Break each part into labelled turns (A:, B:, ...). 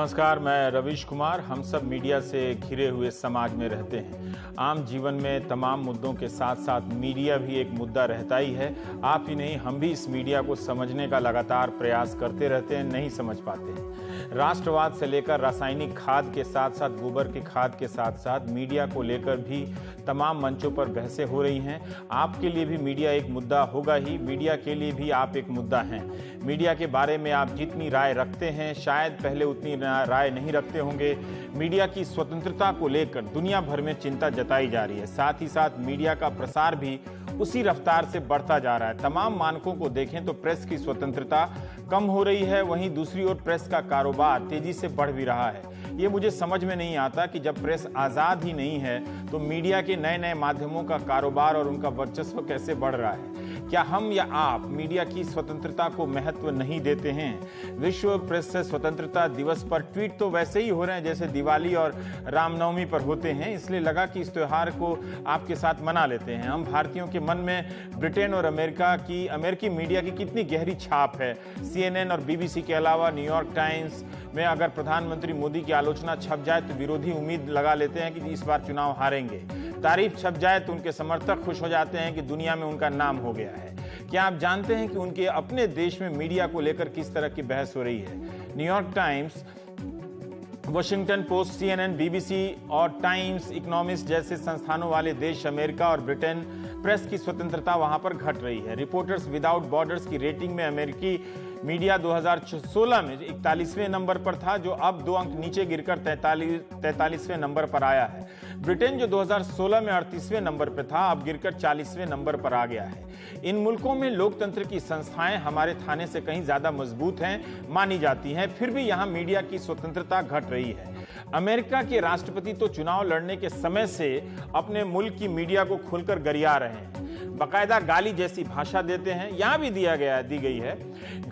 A: नमस्कार, मैं रवीश कुमार। हम सब मीडिया से घिरे हुए समाज में रहते हैं। आम जीवन में तमाम मुद्दों के साथ साथ मीडिया भी एक मुद्दा रहता ही है। आप ही नहीं, हम भी इस मीडिया को समझने का लगातार प्रयास करते रहते हैं, नहीं समझ पाते हैं। राष्ट्रवाद से लेकर रासायनिक खाद के साथ साथ गोबर की खाद के साथ साथ मीडिया को लेकर भी तमाम मंचों पर बहसें हो रही हैं। आपके लिए भी मीडिया एक मुद्दा होगा ही, मीडिया के लिए भी आप एक मुद्दा हैं। मीडिया के बारे में आप जितनी राय रखते हैं, शायद पहले उतनी राय नहीं रखते होंगे। मीडिया की स्वतंत्रता को लेकर दुनिया भर में चिंता जताई जा रही है। साथ ही साथ मीडिया का प्रसार भी उसी रफ्तार से बढ़ता जा रहा है। तमाम मानकों को देखें तो प्रेस की स्वतंत्रता कम हो रही है, वहीं दूसरी ओर प्रेस का कारोबार तेजी से बढ़ भी रहा है। ये मुझे समझ में नहीं आता कि जब प्रेस आज़ाद ही नहीं है तो मीडिया के नए नए माध्यमों का कारोबार और उनका वर्चस्व कैसे बढ़ रहा है। क्या हम या आप मीडिया की स्वतंत्रता को महत्व नहीं देते हैं? विश्व प्रेस से स्वतंत्रता दिवस पर ट्वीट तो वैसे ही हो रहे हैं जैसे दिवाली और रामनवमी पर होते हैं, इसलिए लगा कि इस त्योहार को आपके साथ मना लेते हैं। हम भारतीयों के मन में ब्रिटेन और अमेरिकी मीडिया की कितनी गहरी छाप है। CNN और BBC के अलावा न्यूयॉर्क टाइम्स में अगर प्रधानमंत्री मोदी की आलोचना छप जाए तो विरोधी उम्मीद लगा लेते हैं कि इस बार चुनाव हारेंगे। तारीफ छप जाए तो उनके समर्थक खुश हो जाते हैं कि दुनिया में उनका नाम हो गया है। क्या आप जानते हैं कि उनके अपने देश में मीडिया को लेकर किस तरह की बहस हो रही है? New York times, Washington post, CNN, BBC और टाइम्स इकोनॉमिस्ट जैसे संस्थानों वाले देश अमेरिका और ब्रिटेन, प्रेस की स्वतंत्रता वहां पर घट रही है। रिपोर्टर्स विदाउट बॉर्डर्स की रेटिंग में अमेरिकी मीडिया 2016 में 41वें नंबर पर था, जो अब 2 अंक नीचे गिरकर 43वें नंबर पर आया है। ब्रिटेन जो 2016 में 38वें नंबर पर था, अब गिरकर 40वें नंबर पर आ गया है। इन मुल्कों में लोकतंत्र की संस्थाएं हमारे थाने से कहीं ज्यादा मजबूत हैं मानी जाती हैं, फिर भी यहां मीडिया की स्वतंत्रता घट रही है। अमेरिका के राष्ट्रपति तो चुनाव लड़ने के समय से अपने मुल्क की मीडिया को खुलकर गरिया रहे हैं, बाकायदा गाली जैसी भाषा देते हैं। यहां भी दी गई है।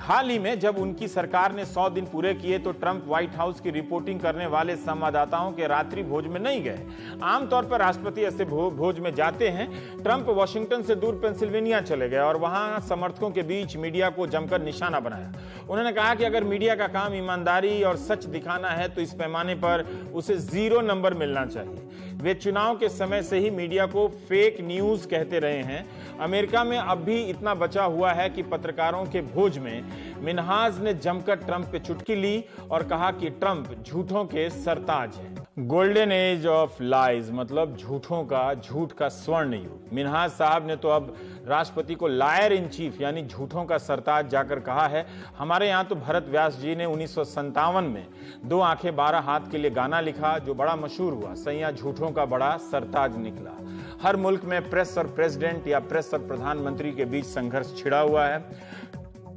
A: हाल ही में जब उनकी सरकार ने 100 दिन पूरे किए तो ट्रंप व्हाइट हाउस की रिपोर्टिंग करने वाले संवाददाताओं के रात्रि भोज में नहीं गए। आमतौर पर राष्ट्रपति ऐसे भोज में जाते हैं। ट्रंप वॉशिंगटन से दूर पेंसिल्वेनिया चले गए और वहां समर्थकों के बीच मीडिया को जमकर निशाना बनाया। उन्होंने कहा कि अगर मीडिया का काम ईमानदारी और सच दिखाना है तो इस पैमाने पर उसे 0 नंबर मिलना चाहिए। वे चुनाव के समय से ही मीडिया को फेक न्यूज कहते रहे हैं। अमेरिका में अब भी इतना बचा हुआ है कि पत्रकारों के भोज में मिन्हाज ने जमकर ट्रंप पे चुटकी ली और कहा कि ट्रंप झूठों के सरताज हैं। गोल्डन एज ऑफ लाइज मतलब झूठ का स्वर्ण युग। मिन्हाज साहब ने तो अब राष्ट्रपति को लायर इन चीफ यानी झूठों का सरताज जाकर कहा है। हमारे यहाँ तो भरत व्यास जी ने 1957 में 2 आंखें 12 हाथ के लिए गाना लिखा जो बड़ा मशहूर हुआ। सैया झूठों का बड़ा सरताज निकला। हर मुल्क में प्रेस और प्रेसिडेंट या प्रेस और प्रधानमंत्री के बीच संघर्ष छिड़ा हुआ है।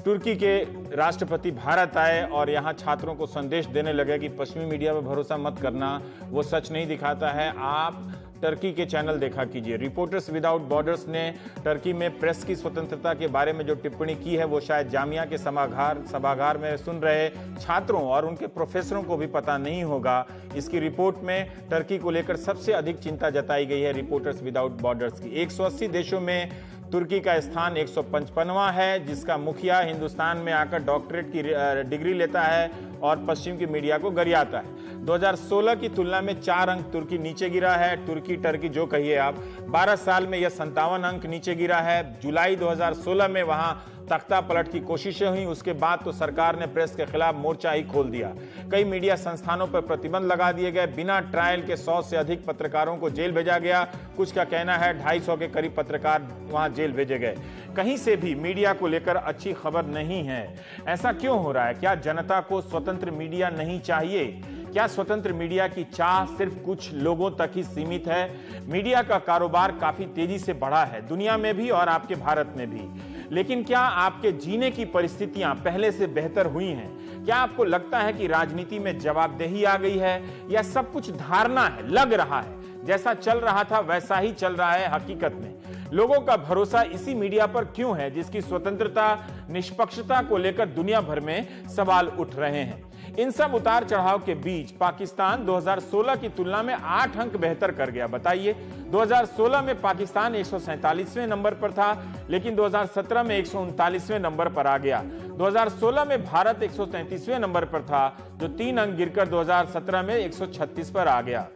A: तुर्की के राष्ट्रपति भारत आए और यहाँ छात्रों को संदेश देने लगे कि पश्चिमी मीडिया पर भरोसा मत करना, वो सच नहीं दिखाता है। आप टर्की के चैनल देखा कीजिए। रिपोर्टर्स विदाउट बॉर्डर्स ने टर्की में प्रेस की स्वतंत्रता के बारे में जो टिप्पणी की है वो शायद जामिया के सभागार में सुन रहे छात्रों और उनके प्रोफेसरों को भी पता नहीं होगा। इसकी रिपोर्ट में टर्की को लेकर सबसे अधिक चिंता जताई गई है रिपोर्टर्स विदाउट बॉर्डर्स की। 180 देशों में तुर्की का स्थान 155वां है, जिसका मुखिया हिंदुस्तान में आकर डॉक्टरेट की डिग्री लेता है और पश्चिम की मीडिया को गरियाता है। 2016 की तुलना में 4 अंक तुर्की नीचे गिरा है। टर्की जो कहिए आप, 12 साल में यह 57 अंक नीचे गिरा है। जुलाई 2016 में वहां तख्ता पलट की कोशिशें हुई, उसके बाद तो सरकार ने प्रेस के खिलाफ मोर्चा ही खोल दिया। कई मीडिया संस्थानों पर प्रतिबंध लगा दिए गए। बिना ट्रायल के 100 से अधिक पत्रकारों को जेल भेजा गया। कुछ का कहना है 250 के करीब पत्रकार वहां जेल भेजे गए। कहीं से भी मीडिया को लेकर अच्छी खबर नहीं है। ऐसा क्यों हो रहा है? क्या जनता को स्वतंत्र मीडिया नहीं चाहिए? क्या स्वतंत्र मीडिया की चाह सिर्फ कुछ लोगों तक ही सीमित है? मीडिया का कारोबार काफी तेजी से बढ़ा है, दुनिया में भी और आपके भारत में भी। लेकिन क्या आपके जीने की परिस्थितियां पहले से बेहतर हुई हैं? क्या आपको लगता है कि राजनीति में जवाबदेही आ गई है, या सब कुछ धारणा है, लग रहा है जैसा चल रहा था वैसा ही चल रहा है हकीकत में? लोगों का भरोसा इसी मीडिया पर क्यों है जिसकी स्वतंत्रता, निष्पक्षता को लेकर दुनिया भर में सवाल उठ रहे हैं? इन सब उतार चढ़ाव के बीच पाकिस्तान 2016 की तुलना में 8 अंक बेहतर कर गया। बताइए, 2016 में पाकिस्तान 147वें नंबर पर था, लेकिन 2017 में 139वें नंबर पर आ गया। 2016 में भारत 133वें नंबर पर था, जो 3 अंक गिरकर 2017 में 136 पर आ गया।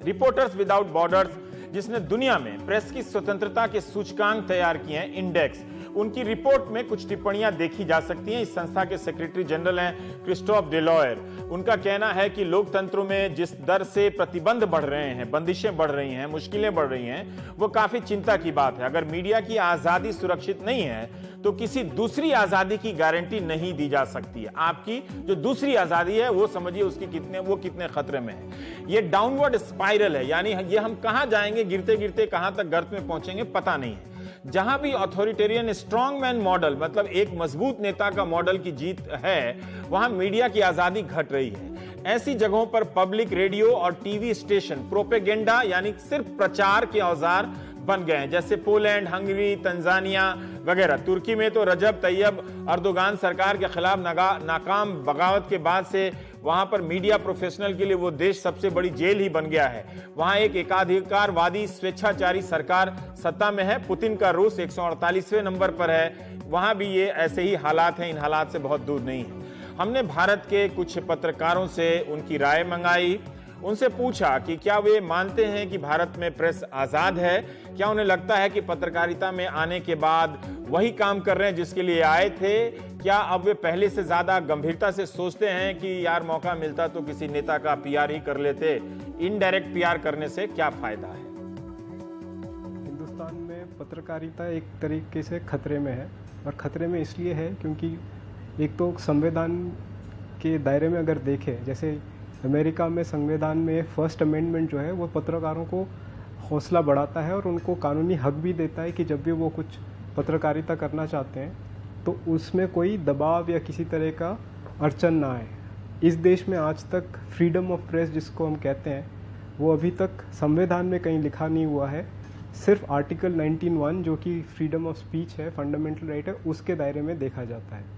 A: रिपोर्टर्स विदाउट बॉर्डर्स, जिसने दुनिया में प्रेस की स्वतंत्रता के सूचकांक तैयार किए हैं, इंडेक्स, उनकी रिपोर्ट में कुछ टिप्पणियां देखी जा सकती हैं। इस संस्था के सेक्रेटरी जनरल हैं क्रिस्टोफ डेलॉयर। उनका कहना है कि लोकतंत्रों में जिस दर से प्रतिबंध बढ़ रहे हैं, बंदिशें बढ़ रही हैं, मुश्किलें बढ़ रही हैं, वो काफी चिंता की बात है। अगर मीडिया की आजादी सुरक्षित नहीं है तो किसी दूसरी आजादी की गारंटी नहीं दी जा सकती है। आपकी जो दूसरी आजादी है वो समझिए उसकी कितने खतरे में है। ये डाउनवर्ड स्पाइरल है, यानी ये हम कहां जाएंगे, गिरते गिरते कहां तक गर्त में पहुंचेंगे पता नहीं है। जहां भी अथॉरिटेरियन स्ट्रॉन्ग मैन मॉडल, मतलब एक मजबूत नेता का मॉडल की जीत है, वहां मीडिया की आजादी घट रही है। ऐसी जगहों पर पब्लिक रेडियो और टीवी स्टेशन प्रोपेगेंडा यानी सिर्फ प्रचार के औजार बन गए हैं, जैसे पोलैंड, हंगरी, तंजानिया वगैरह। तुर्की में तो रजब तैयब अर्दोगान सरकार के खिलाफ नाकाम बगावत के बाद से वहां पर मीडिया प्रोफेशनल के लिए वो देश सबसे बड़ी जेल ही बन गया है। वहां एक एकाधिकारवादी स्वेच्छाचारी सरकार सत्ता में है। पुतिन का रूस 148वें नंबर पर है। वहां भी ये ऐसे ही हालात हैं, इन हालात से बहुत दूर नहीं है। हमने भारत के कुछ पत्रकारों से उनकी राय मंगाई, उनसे पूछा कि क्या वे मानते हैं कि भारत में प्रेस आजाद है, क्या उन्हें लगता है कि पत्रकारिता में आने के बाद वही काम कर रहे हैं जिसके लिए आए थे, क्या अब वे पहले से ज्यादा गंभीरता से सोचते हैं कि यार मौका मिलता तो किसी नेता का पीआर ही कर लेते, इनडायरेक्ट पीआर करने से क्या फायदा है।
B: हिंदुस्तान में पत्रकारिता एक तरीके से खतरे में है, और खतरे में इसलिए है क्योंकि एक तो संविधान के दायरे में अगर देखें, जैसे अमेरिका में संविधान में फर्स्ट अमेंडमेंट जो है वो पत्रकारों को हौसला बढ़ाता है और उनको कानूनी हक भी देता है कि जब भी वो कुछ पत्रकारिता करना चाहते हैं तो उसमें कोई दबाव या किसी तरह का अड़चन ना आए। इस देश में आज तक फ्रीडम ऑफ प्रेस जिसको हम कहते हैं वो अभी तक संविधान में कहीं लिखा नहीं हुआ है। सिर्फ आर्टिकल 19(1) जो कि फ्रीडम ऑफ स्पीच है, फंडामेंटल राइट है, उसके दायरे में देखा जाता है।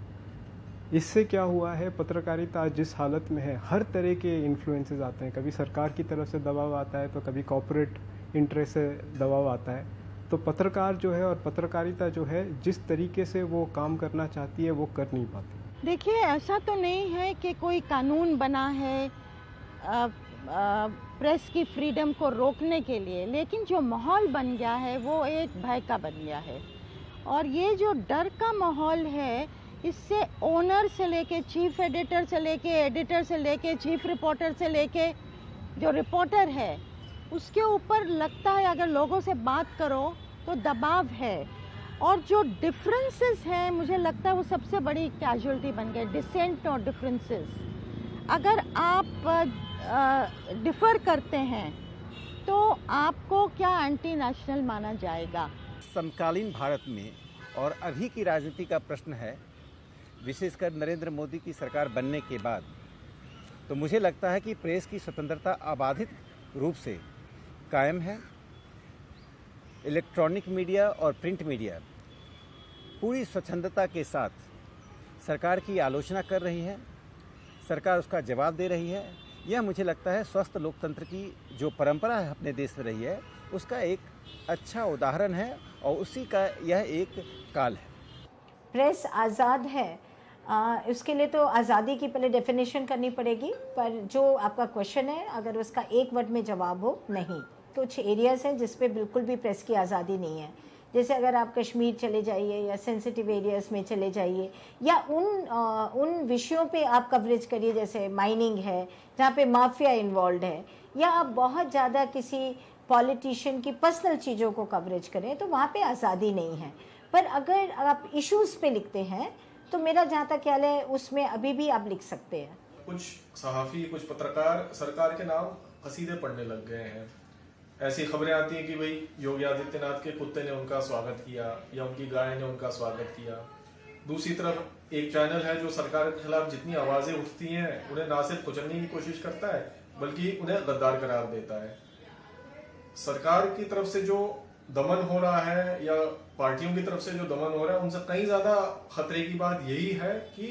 B: इससे क्या हुआ है, पत्रकारिता जिस हालत में है, हर तरह के इन्फ्लुएंसेस आते हैं। कभी सरकार की तरफ से दबाव आता है तो कभी कॉर्पोरेट इंटरेस्ट से दबाव आता है। तो पत्रकार जो है और पत्रकारिता जो है जिस तरीके से वो काम करना चाहती है वो कर नहीं पाती।
C: देखिए, ऐसा तो नहीं है कि कोई कानून बना है प्रेस की फ्रीडम को रोकने के लिए, लेकिन जो माहौल बन गया है वो एक भय का बन गया है। और ये जो डर का माहौल है, इससे ओनर से लेके चीफ एडिटर से लेके एडिटर से लेके चीफ रिपोर्टर से लेके जो रिपोर्टर है उसके ऊपर लगता है अगर लोगों से बात करो तो दबाव है। और जो डिफरेंसेस हैं मुझे लगता है वो सबसे बड़ी कैजुअलिटी बन गए, डिसेंट और डिफरेंसेस। अगर आप डिफर करते हैं तो आपको क्या एंटी नेशनल माना जाएगा।
D: समकालीन भारत में और अभी की राजनीति का प्रश्न है, विशेषकर नरेंद्र मोदी की सरकार बनने के बाद, तो मुझे लगता है कि प्रेस की स्वतंत्रता अबाधित रूप से कायम है। इलेक्ट्रॉनिक मीडिया और प्रिंट मीडिया पूरी स्वच्छंदता के साथ सरकार की आलोचना कर रही है, सरकार उसका जवाब दे रही है। यह मुझे लगता है स्वस्थ लोकतंत्र की जो परंपरा है अपने देश में रही है उसका एक अच्छा उदाहरण है, और उसी का यह एक काल है।
E: प्रेस आज़ाद है, उसके लिए तो आज़ादी की पहले डेफिनेशन करनी पड़ेगी, पर जो आपका क्वेश्चन है अगर उसका एक वर्ड में जवाब हो, नहीं। कुछ एरियाज़ हैं जिस पे बिल्कुल भी प्रेस की आज़ादी नहीं है। जैसे अगर आप कश्मीर चले जाइए या सेंसिटिव एरियाज़ में चले जाइए, या उन विषयों पे आप कवरेज करिए, जैसे माइनिंग है जहाँ पे माफिया इन्वॉल्व है, या आप बहुत ज़्यादा किसी पॉलिटिशियन की पर्सनल चीज़ों को कवरेज करें, तो वहाँ पे आज़ादी नहीं है। पर अगर आप इश्यूज़ पे लिखते हैं तो मेरा जहाँ तक ख्याल है उसमें अभी भी आप लिख सकते हैं।
F: कुछ सहाफ़ी, कुछ पत्रकार सरकार के नाम कसीदे पढ़ने लग गए हैं। ऐसी खबरें आती हैं कि भाई योगी आदित्यनाथ के कुत्ते ने उनका स्वागत किया या उनकी गाय ने उनका स्वागत किया। दूसरी तरफ एक चैनल है जो सरकार के खिलाफ जितनी आवाजें उठती हैं उन्हें ना सिर्फ कुचलने की कोशिश करता है बल्कि उन्हें गद्दार करार देता है। सरकार की तरफ से जो दमन हो रहा है या पार्टियों की तरफ से जो दमन हो रहा है, उनसे कहीं ज्यादा खतरे की बात यही है कि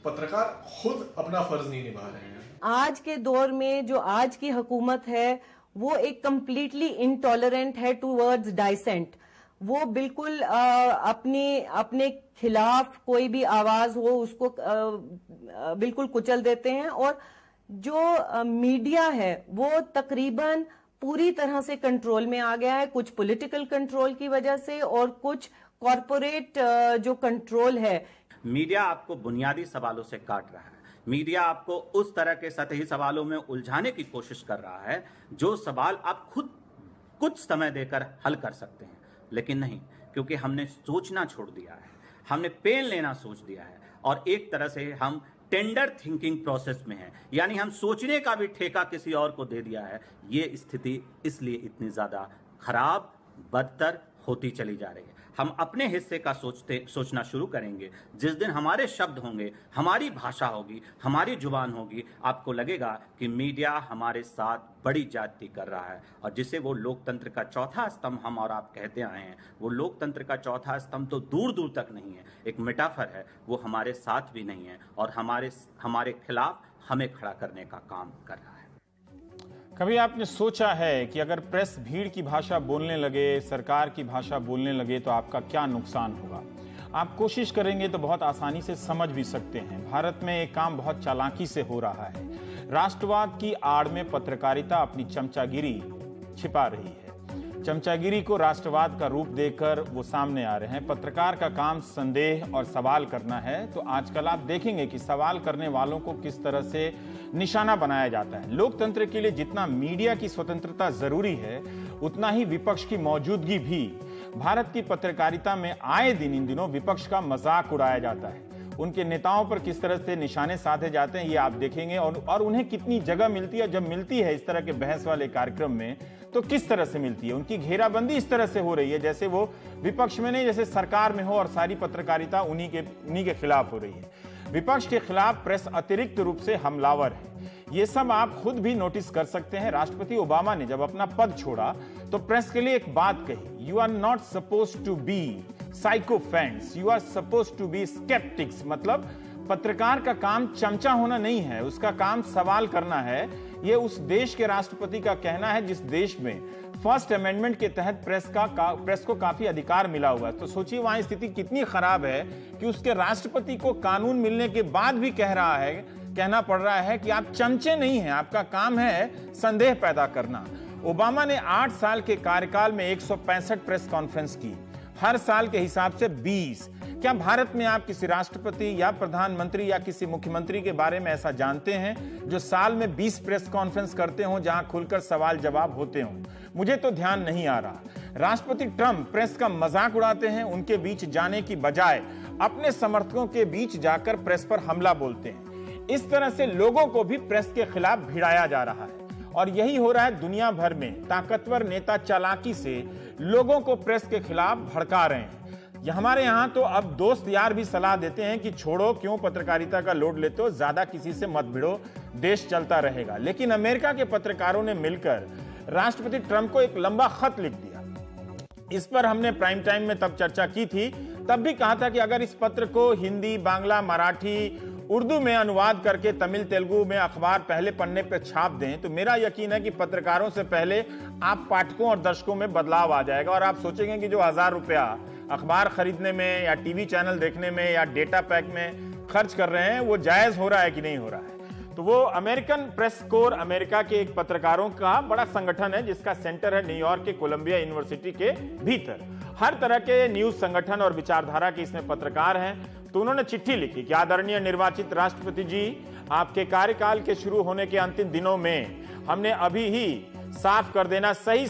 F: पत्रकार खुद अपना फर्ज नहीं निभा रहे हैं।
G: आज के दौर में जो आज की हुकूमत है वो एक कंप्लीटली इनटॉलरेंट है टूवर्ड्स डाइसेंट। वो बिल्कुल अपने खिलाफ कोई भी आवाज हो उसको बिल्कुल कुचल देते हैं, और जो मीडिया है वो तकरीबन पूरी तरह से कंट्रोल में आ गया है, कुछ पॉलिटिकल कंट्रोल की वजह से और कुछ कॉरपोरेट जो कंट्रोल है।
H: मीडिया आपको बुनियादी सवालों से काट रहा है। मीडिया आपको उस तरह के सतही सवालों में उलझाने की कोशिश कर रहा है जो सवाल आप खुद कुछ समय देकर हल कर सकते हैं, लेकिन नहीं, क्योंकि हमने सोचना छोड़ दिया है, हमने पेन लेना सोच दिया है, और एक तरह से हम टेंडर थिंकिंग प्रोसेस में है, यानी हम सोचने का भी ठेका किसी और को दे दिया है। ये स्थिति इसलिए इतनी ज्यादा खराब, बदतर होती चली जा रही है। हम अपने हिस्से का सोचना शुरू करेंगे। जिस दिन हमारे शब्द होंगे, हमारी भाषा होगी, हमारी जुबान होगी, आपको लगेगा कि मीडिया हमारे साथ बड़ी ज्यादती कर रहा है, और जिसे वो लोकतंत्र का चौथा स्तंभ हम और आप कहते आए हैं, वो लोकतंत्र का चौथा स्तंभ तो दूर दूर तक नहीं है, एक मेटाफर है, वो हमारे साथ भी नहीं है और हमारे खिलाफ हमें खड़ा करने का काम कर रहा है।
A: कभी आपने सोचा है कि अगर प्रेस भीड़ की भाषा बोलने लगे, सरकार की भाषा बोलने लगे तो आपका क्या नुकसान होगा? आप कोशिश करेंगे तो बहुत आसानी से समझ भी सकते हैं। भारत में एक काम बहुत चालाकी से हो रहा है। राष्ट्रवाद की आड़ में पत्रकारिता अपनी चमचागिरी छिपा रही है। चमचागिरी को राष्ट्रवाद का रूप देकर वो सामने आ रहे हैं। पत्रकार का काम संदेह और सवाल करना है, तो आजकल आप देखेंगे कि सवाल करने वालों को किस तरह से निशाना बनाया जाता है। लोकतंत्र के लिए जितना मीडिया की स्वतंत्रता जरूरी है, उतना ही विपक्ष की मौजूदगी भी। भारत की पत्रकारिता में आए दिन इन दिनों विपक्ष का मजाक उड़ाया जाता है। उनके नेताओं पर किस तरह से निशाने साधे जाते हैं ये आप देखेंगे, और उन्हें कितनी जगह मिलती है। जब मिलती है इस तरह के बहस वाले कार्यक्रम में तो किस तरह से मिलती है। उनकी घेराबंदी इस तरह से हो रही है जैसे वो विपक्ष में नहीं, जैसे सरकार में हो और सारी पत्रकारिता उन्हीं के खिलाफ हो रही है। विपक्ष के खिलाफ प्रेस अतिरिक्त रूप से हमलावर है। ये सब आप खुद भी नोटिस कर सकते हैं। राष्ट्रपति ओबामा ने जब अपना पद छोड़ा तो प्रेस के लिए एक बात कही, you are not suppose to be sycophants, you are suppose to be sceptics. मतलब पत्रकार का काम चमचा होना नहीं है, उसका काम सवाल करना है। ये उस देश के राष्ट्रपति का कहना है जिस देश में फर्स्ट अमेंडमेंट के तहत प्रेस को काफी अधिकार मिला हुआ है। तो सोचिए वहां स्थिति कितनी खराब है कि उसके राष्ट्रपति को कानून मिलने के बाद भी कहना पड़ रहा है कि आप चमचे नहीं हैं, आपका काम है संदेह पैदा करना। ओबामा ने 8 साल के कार्यकाल में 165 प्रेस कॉन्फ्रेंस की, हर साल के हिसाब से 20। क्या भारत में आप किसी राष्ट्रपति या प्रधानमंत्री या किसी मुख्यमंत्री के बारे में ऐसा जानते हैं जो साल में 20 प्रेस कॉन्फ्रेंस करते हों जहां खुलकर सवाल जवाब होते हों? मुझे तो ध्यान नहीं आ रहा। राष्ट्रपति ट्रंप प्रेस का मजाक उड़ाते हैं, उनके बीच जाने की बजाय अपने समर्थकों के बीच जाकर प्रेस पर हमला बोलते हैं। इस तरह से लोगों को भी प्रेस के खिलाफ भिड़ाया जा रहा है, और यही हो रहा है दुनिया भर में। ताकतवर नेता चालाकी से लोगों को प्रेस के खिलाफ भड़का रहे हैं। हमारे यहां तो अब दोस्त यार भी सलाह देते हैं कि छोड़ो, क्यों पत्रकारिता का लोड लेते हो, ज्यादा किसी से मत भिड़ो, देश चलता रहेगा। लेकिन अमेरिका के पत्रकारों ने मिलकर राष्ट्रपति ट्रंप को एक लंबा खत लिख दिया। इस पर हमने प्राइम टाइम में तब चर्चा की थी, तब भी कहा था कि अगर इस पत्र को हिंदी, बांग्ला, मराठी, उर्दू में अनुवाद करके तमिल, तेलुगु में अखबार पहले पन्ने पर छाप दें तो मेरा यकीन है कि पत्रकारों से पहले आप पाठकों और दर्शकों में बदलाव आ जाएगा, और आप सोचेंगे कि जो 1000 रुपया अखबार खरीदने में या टीवी चैनल देखने में या डेटा पैक में खर्च कर रहे हैं वो जायज हो रहा है कि नहीं हो रहा है। तो वो अमेरिकन प्रेस कोर अमेरिका के एक पत्रकारों का बड़ा संगठन है जिसका सेंटर है न्यूयॉर्क के कोलंबिया यूनिवर्सिटी के भीतर। हर तरह के न्यूज संगठन और विचारधारा के इसमें पत्रकार हैं। तो उन्होंने चिट्ठी लिखी कि आदरणीय निर्वाचित राष्ट्रपति जी, आपके कार्यकाल के शुरू होने के अंतिम दिनों में हमने अभी ही साफ कर देना सही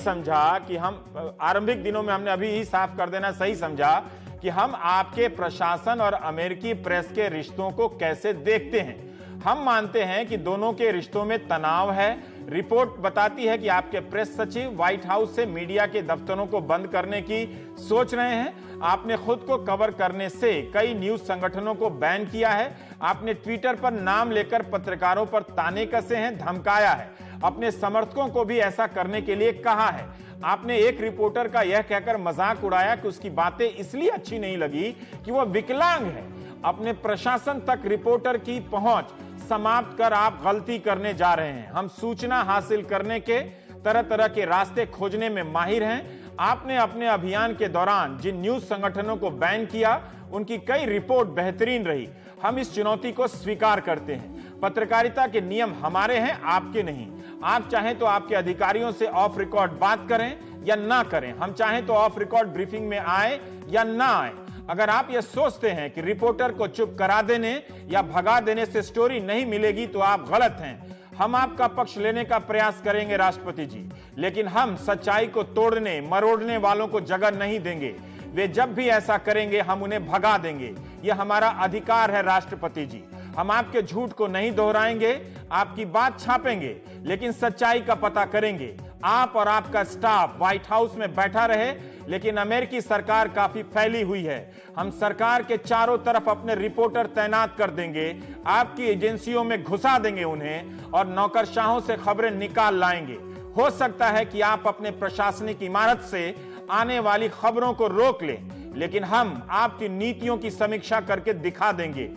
A: समझा कि हम आपके प्रशासन और अमेरिकी प्रेस के रिश्तों को कैसे देखते हैं। हम मानते हैं कि दोनों के रिश्तों में तनाव है। रिपोर्ट बताती है कि आपके प्रेस सचिव व्हाइट हाउस से मीडिया के दफ्तरों को बंद करने की सोच रहे हैं। आपने खुद को कवर करने से कई न्यूज संगठनों को बैन किया है। आपने ट्विटर पर नाम लेकर पत्रकारों पर ताने कसे हैं, धमकाया है। अपने समर्थकों को भी ऐसा करने के लिए कहा है। आपने एक रिपोर्टर का यह कहकर मजाक उड़ाया कि उसकी बातें इसलिए अच्छी नहीं लगी कि वह विकलांग है अपने प्रशासन तक रिपोर्टर की पहुंच समाप्त कर आप गलती करने जा रहे हैं। हम सूचना हासिल करने के तरह तरह के रास्ते खोजने में माहिर हैं। आपने अपने अभियान के दौरान जिन न्यूज संगठनों को बैन किया, उनकी कई रिपोर्ट बेहतरीन रही। हम इस चुनौती को स्वीकार करते हैं। पत्रकारिता के नियम हमारे हैं, आपके नहीं। आप चाहें तो आपके अधिकारियों से ऑफ रिकॉर्ड बात करें या ना करें। हम चाहें तो ऑफ रिकॉर्ड ब्रीफिंग में आए या ना आए। अगर आप ये सोचते हैं कि रिपोर्टर को चुप करा देने या भगा देने से स्टोरी नहीं मिलेगी तो आप गलत हैं। हम आपका पक्ष लेने का प्रयास करेंगे राष्ट्रपति जी, लेकिन हम सच्चाई को तोड़ने मरोड़ने वालों को जगह नहीं देंगे। वे जब भी ऐसा करेंगे हम उन्हें भगा देंगे। यह हमारा अधिकार है राष्ट्रपति जी। हम आपके झूठ को नहीं दोहराएंगे, आपकी बात छापेंगे, लेकिन सच्चाई का पता करेंगे। आप और आपका स्टाफ व्हाइट हाउस में बैठा रहे, लेकिन अमेरिकी सरकार काफी फैली हुई है। हम सरकार के चारों तरफ अपने रिपोर्टर तैनात कर देंगे, आपकी एजेंसियों में घुसा देंगे उन्हें और नौकरशाहों से खबरें निकाल लाएंगे। हो सकता है कि आप अपने प्रशासनिक इमारत से आने वाली खबरों को रोक लें, लेकिन हम आपकी नीतियों की समीक्षा करके दिखा देंगे।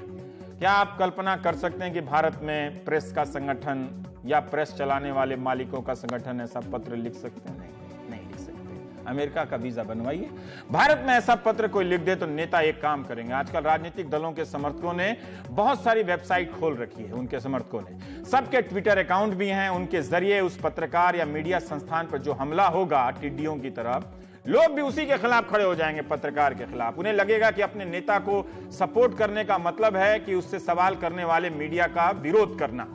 A: क्या आप कल्पना कर सकते हैं कि भारत में प्रेस का संगठन या प्रेस चलाने वाले मालिकों का संगठन ऐसा पत्र लिख सकते हैं? नहीं लिख सकते। अमेरिका का वीजा बनवाइए। भारत में ऐसा पत्र कोई लिख दे तो नेता एक काम करेंगे। आजकल राजनीतिक दलों के समर्थकों ने बहुत सारी वेबसाइट खोल रखी है। उनके समर्थकों ने सबके ट्विटर अकाउंट भी हैं। उनके जरिए उस पत्रकार या मीडिया संस्थान पर जो हमला होगा टिड्डियों की तरफ, लोग भी उसी के खिलाफ खड़े हो जाएंगे, पत्रकार के खिलाफ। उन्हें लगेगा कि अपने नेता को सपोर्ट करने का मतलब है कि उससे सवाल करने वाले मीडिया का विरोध करना।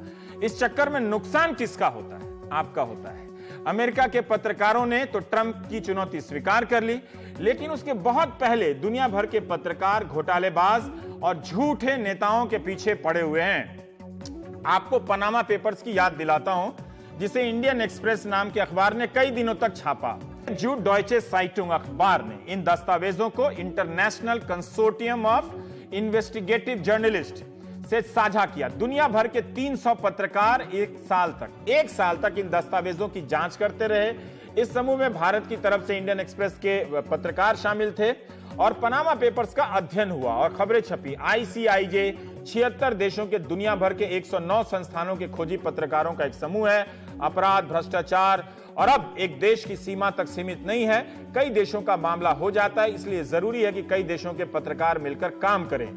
A: इस चक्कर में नुकसान किसका होता है? आपका होता है। अमेरिका के पत्रकारों ने तो ट्रंप की चुनौती स्वीकार कर ली, लेकिन उसके बहुत पहले दुनिया भर के पत्रकार घोटालेबाज और झूठे नेताओं के पीछे पड़े हुए हैं। आपको पनामा पेपर्स की याद दिलाता हूं, जिसे इंडियन एक्सप्रेस नाम के अखबार ने कई दिनों तक छापा। डॉयचे साइटुंग अखबार ने इन दस्तावेजों को international consortium of investigative journalist से साझा किया। दुनिया भर के 300 पत्रकार एक साल तक इन दस्तावेजों की जांच करते रहे। इस समूह में भारत की तरफ से इंडियन एक्सप्रेस के पत्रकार शामिल थे और पनामा पेपर्स का अध्ययन हुआ और खबरें छपी। ICIJ 76 देशों के दुनिया भर के 109 संस्थानों के खोजी पत्रकारों का एक समूह है। अपराध, भ्रष्टाचार और अब एक देश की सीमा तक सीमित नहीं है, कई देशों का मामला हो जाता है। इसलिए जरूरी है कि कई देशों के पत्रकार मिलकर काम करें।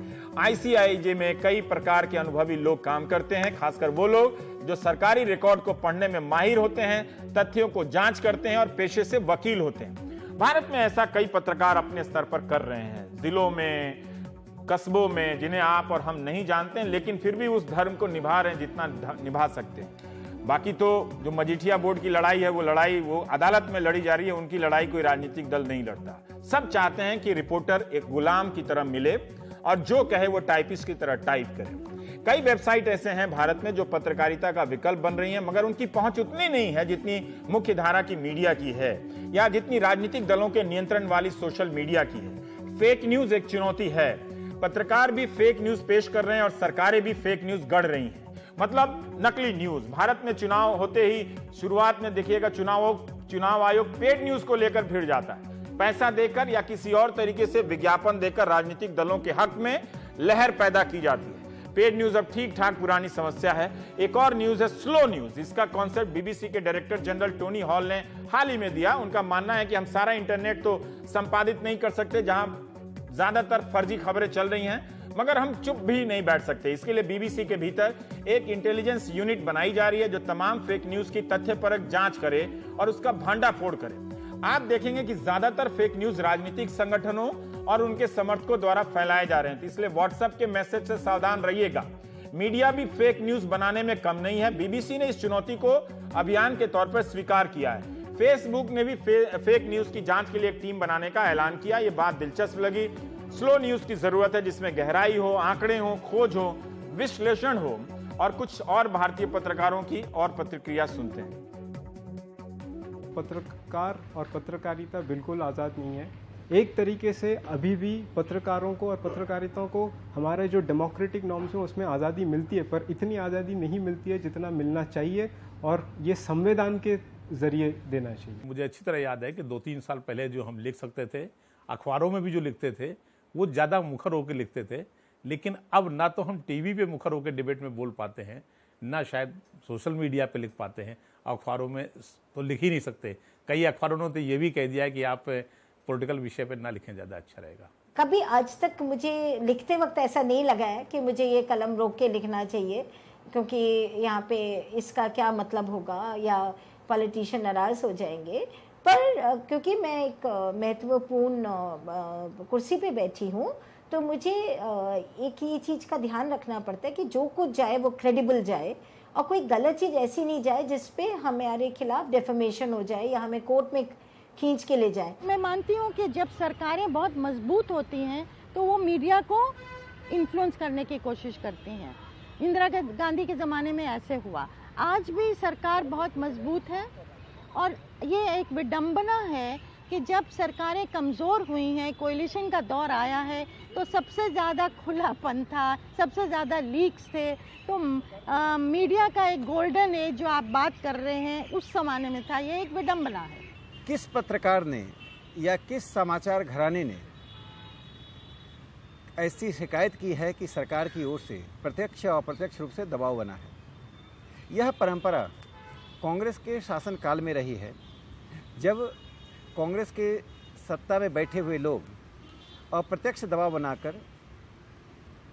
A: ICIJ में कई प्रकार के अनुभवी लोग काम करते हैं, खासकर वो लोग जो सरकारी रिकॉर्ड को पढ़ने में माहिर होते हैं, तथ्यों को जांच करते हैं और पेशे से वकील होते हैं। भारत में ऐसा कई पत्रकार अपने स्तर पर कर रहे हैं, जिलों में, कस्बों में, जिन्हें आप और हम नहीं जानते हैं, लेकिन फिर भी उस धर्म को निभा रहे हैं जितना निभा सकते हैं। बाकी तो जो मजीठिया बोर्ड की लड़ाई है, वो अदालत में लड़ी जा रही है। उनकी लड़ाई कोई राजनीतिक दल नहीं लड़ता। सब चाहते हैं कि रिपोर्टर एक गुलाम की तरह मिले और जो कहे वो टाइपिस्ट की तरह टाइप करे। कई वेबसाइट ऐसे हैं भारत में जो पत्रकारिता का विकल्प बन रही हैं, मगर उनकी पहुंच उतनी नहीं है जितनी मुख्य धारा की मीडिया की है या जितनी राजनीतिक दलों के नियंत्रण वाली सोशल मीडिया की है। फेक न्यूज एक चुनौती है। पत्रकार भी फेक न्यूज पेश कर रहे हैं और सरकारें भी फेक न्यूज गढ़ रही हैं, मतलब नकली न्यूज। भारत में चुनाव होते ही शुरुआत में देखिएगा चुनाव आयोग पेड न्यूज को लेकर भिड़ जाता है। पैसा देकर या किसी और तरीके से विज्ञापन देकर राजनीतिक दलों के हक में लहर पैदा की जाती है। पेड न्यूज अब ठीक ठाक पुरानी समस्या है। एक और न्यूज है स्लो न्यूज। इसका कॉन्सेप्ट बीबीसी के डायरेक्टर जनरल टोनी हॉल ने हाल ही में दिया। उनका मानना है कि हम सारा इंटरनेट तो संपादित नहीं कर सकते जहां ज्यादातर फर्जी खबरें चल रही हैं, मगर हम चुप भी नहीं बैठ सकते। इसके लिए बीबीसी के भीतर एक इंटेलिजेंस यूनिट बनाई जा रही है जो तमाम फेक न्यूज की तथ्यपरक जांच करे और उसका भांडाफोड़ करे। आप देखेंगे कि ज्यादातर फेक न्यूज राजनीतिक संगठनों और उनके समर्थकों द्वारा फैलाए जा रहे हैं, इसलिए व्हाट्सएप के मैसेज से सावधान रहिएगा। मीडिया भी फेक न्यूज बनाने में कम नहीं है। बीबीसी ने इस चुनौती को अभियान के तौर पर स्वीकार किया है। फेसबुक ने भी फेक न्यूज की जांच के लिए एक टीम बनाने का ऐलान किया। यह बात दिलचस्प लगी। स्लो न्यूज की जरूरत है जिसमें गहराई हो, आंकड़े हो, खोज हो, विश्लेषण हो। और कुछ और भारतीय पत्रकारों की और प्रतिक्रिया सुनते हैं।
B: पत्रकार और पत्रकारिता बिल्कुल आज़ाद नहीं है। एक तरीके से अभी भी पत्रकारों को और पत्रकारिता को हमारे जो डेमोक्रेटिक नॉर्म्स हैं उसमें आज़ादी मिलती है, पर इतनी आज़ादी नहीं मिलती है जितना मिलना चाहिए और ये संविधान के जरिए देना चाहिए।
I: मुझे अच्छी तरह याद है कि 2-3 साल पहले जो हम लिख सकते थे, अखबारों में भी जो लिखते थे वो ज़्यादा मुखर होकर लिखते थे, लेकिन अब ना तो हम टीवी पे मुखर होकर डिबेट में बोल पाते हैं, ना शायद सोशल मीडिया पे लिख पाते हैं, अखबारों में तो लिख ही नहीं सकते। कई अखबारों ने तो ये भी कह दिया है कि आप पॉलिटिकल विषय पर ना लिखें, ज़्यादा अच्छा रहेगा।
E: कभी आज तक मुझे लिखते वक्त ऐसा नहीं लगा है कि मुझे ये कलम रोक के लिखना चाहिए, क्योंकि यहाँ पे इसका क्या मतलब होगा या पॉलिटिशियन नाराज़ हो जाएंगे। पर क्योंकि मैं एक महत्वपूर्ण कुर्सी पे बैठी हूँ, तो मुझे एक ही चीज़ का ध्यान रखना पड़ता है कि जो कुछ जाए वो क्रेडिबल जाए, और कोई गलत चीज़ ऐसी नहीं जाए जिस पे हमारे खिलाफ डेफेमेशन हो जाए या हमें कोर्ट में खींच के ले जाए।
C: मैं मानती हूँ कि जब सरकारें बहुत मजबूत होती हैं तो वो मीडिया को इन्फ्लुएंस करने की कोशिश करती हैं। इंदिरा गांधी के ज़माने में ऐसे हुआ। आज भी सरकार बहुत मजबूत है, और ये एक विडंबना है कि जब सरकारें कमज़ोर हुई हैं, कोalition का दौर आया है, तो सबसे ज़्यादा खुलापन था, सबसे ज़्यादा लीक्स थे। तो मीडिया का एक गोल्डन एज जो आप बात कर रहे हैं उस ज़माने में था। ये एक विडंबना है।
D: किस पत्रकार ने या किस समाचार घराने ने ऐसी शिकायत की है कि सरकार की ओर से प्रत्यक्ष और अप्रत्यक्ष रूप से दबाव बना है? यह परंपरा कांग्रेस के शासनकाल में रही है, जब कांग्रेस के सत्ता में बैठे हुए लोग अप्रत्यक्ष दबाव बनाकर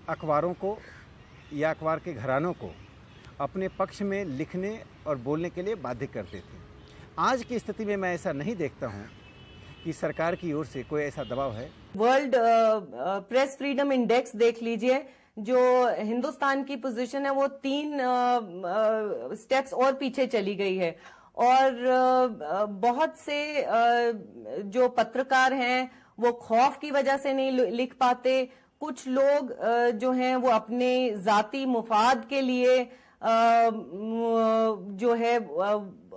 D: अखबारों को या अखबार के घरानों को अपने पक्ष में लिखने और बोलने के लिए बाध्य करते थे। आज की स्थिति में मैं ऐसा नहीं देखता हूं कि सरकार की ओर से कोई ऐसा दबाव है।
G: वर्ल्ड प्रेस फ्रीडम इंडेक्स देख लीजिए, जो हिंदुस्तान की पोजीशन है वो 3 स्टेप्स और पीछे चली गई है, और बहुत से जो पत्रकार हैं वो खौफ की वजह से नहीं लिख पाते। कुछ लोग जो हैं वो अपने जाती मुफाद के लिए जो है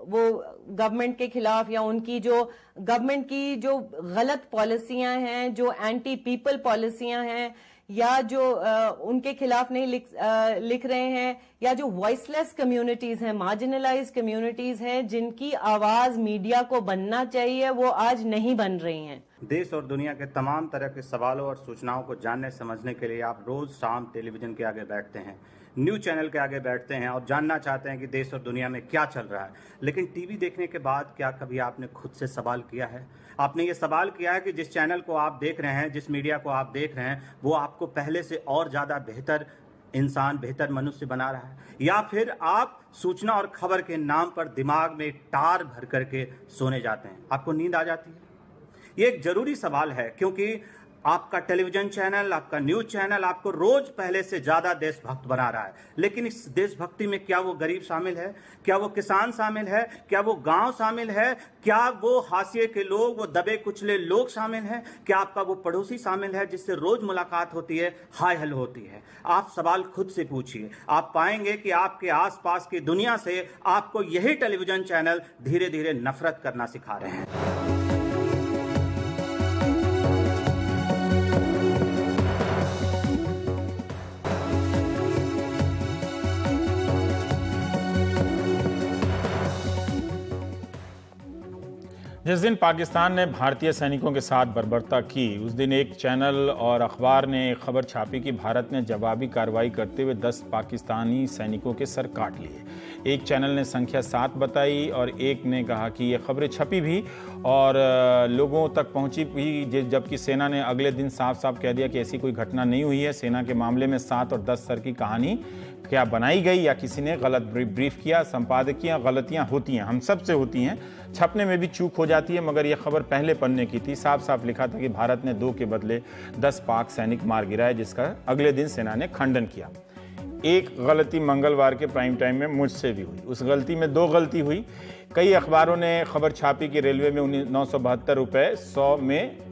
G: वो गवर्नमेंट के खिलाफ, या उनकी जो गवर्नमेंट की जो गलत पॉलिसियां हैं, जो एंटी पीपल पॉलिसियां हैं, या जो उनके खिलाफ नहीं लिख रहे हैं, या जो वॉइसलेस कम्युनिटीज हैं, मार्जिनलाइज्ड कम्युनिटीज हैं, जिनकी आवाज मीडिया को बनना चाहिए, वो आज नहीं बन रही हैं।
H: देश और दुनिया के तमाम तरह के सवालों और सूचनाओं को जानने समझने के लिए आप रोज शाम टेलीविजन के आगे बैठते हैं, न्यूज चैनल के आगे बैठते हैं और जानना चाहते हैं कि देश और दुनिया में क्या चल रहा है। लेकिन टीवी देखने के बाद क्या कभी आपने खुद से सवाल किया है? आपने ये सवाल किया है कि जिस चैनल को आप देख रहे हैं, जिस मीडिया को आप देख रहे हैं, वो आपको पहले से और ज़्यादा बेहतर इंसान, बेहतर मनुष्य बना रहा है, या फिर आप सूचना और खबर के नाम पर दिमाग में टार भर करके सोने जाते हैं, आपको नींद आ जाती है? ये एक जरूरी सवाल है, क्योंकि आपका टेलीविजन चैनल, आपका न्यूज चैनल आपको रोज पहले से ज्यादा देशभक्त बना रहा है। लेकिन इस देशभक्ति में क्या वो गरीब शामिल है? क्या वो किसान शामिल है? क्या वो गांव शामिल है? क्या वो हाशिए के लोग, वो दबे कुचले लोग शामिल हैं? क्या आपका वो पड़ोसी शामिल है जिससे रोज मुलाकात होती है, हाय हेलो होती है? आप सवाल खुद से पूछिए, आप पाएंगे कि आपके आसपास की दुनिया से आपको यही टेलीविजन चैनल धीरे धीरे नफरत करना सिखा रहे हैं।
A: जिस दिन पाकिस्तान ने भारतीय सैनिकों के साथ बर्बरता की, उस दिन एक चैनल और अखबार ने खबर छापी कि भारत ने जवाबी कार्रवाई करते हुए 10 पाकिस्तानी सैनिकों के सर काट लिए। एक चैनल ने संख्या 7 बताई और एक ने कहा कि ये खबरें छपी भी और लोगों तक पहुंची भी, जबकि सेना ने अगले दिन साफ साफ कह दिया कि ऐसी कोई घटना नहीं हुई है। सेना के मामले में 7 और 10 सर की कहानी क्या बनाई गई या किसी ने गलत ब्रीफ किया। संपादकीय गलतियां होती हैं, हम सब से होती हैं, छपने में भी चूक हो जाती है, मगर यह खबर पहले पन्ने की थी। साफ साफ लिखा था कि भारत ने 2 के बदले 10 पाक सैनिक मार गिराए, जिसका अगले दिन सेना ने खंडन किया। एक गलती मंगलवार के प्राइम टाइम में मुझसे भी हुई, उस गलती में 2 गलती हुई। कई अखबारों ने खबर छापी कि रेलवे में 972 रुपये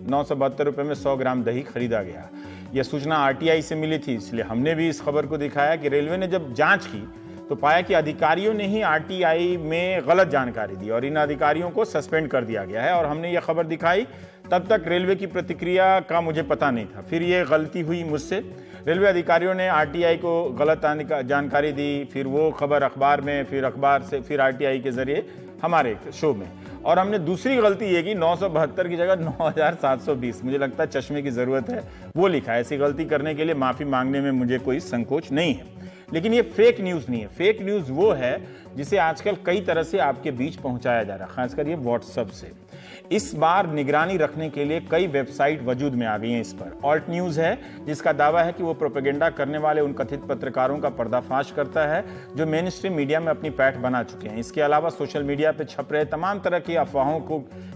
A: 972 में 100 ग्राम दही खरीदा गया। यह सूचना आरटीआई से मिली थी, इसलिए हमने भी इस खबर को दिखाया कि रेलवे ने जब जांच की तो पाया कि अधिकारियों ने ही आरटीआई में गलत जानकारी दी और इन अधिकारियों को सस्पेंड कर दिया गया है। और हमने ये खबर दिखाई, तब तक रेलवे की प्रतिक्रिया का मुझे पता नहीं था। फिर ये गलती हुई मुझसे, रेलवे अधिकारियों ने आरटीआई को गलत जानकारी दी, फिर वो खबर अखबार में, फिर अखबार से, फिर आरटीआई के जरिए हमारे शो में। और हमने दूसरी गलती ये की 972 की जगह 9720, मुझे लगता है चश्मे की ज़रूरत है, वो लिखा है। ऐसी गलती करने के लिए माफ़ी मांगने में मुझे कोई संकोच नहीं है। लेकिन ये फेक न्यूज़ नहीं है। फेक न्यूज़ वो है जिसे आजकल कई तरह से आपके बीच पहुंचाया जा रहा है, खासकर ये व्हाट्सएप से। इस बार निगरानी रखने के लिए कई वेबसाइट वजूद में आ गई हैं इस पर। ऑल्ट न्यूज़ है जिसका दावा है कि वो प्रोपेगेंडा करने वाले उन कथित पत्रकारों का पर्दाफाश करता है जो मेन स्ट्रीम मीडिया में अपनी पैठ बना चुके हैं। इसके अलावा सोशल मीडिया पर छप रहे तमाम तरह की अफवाहों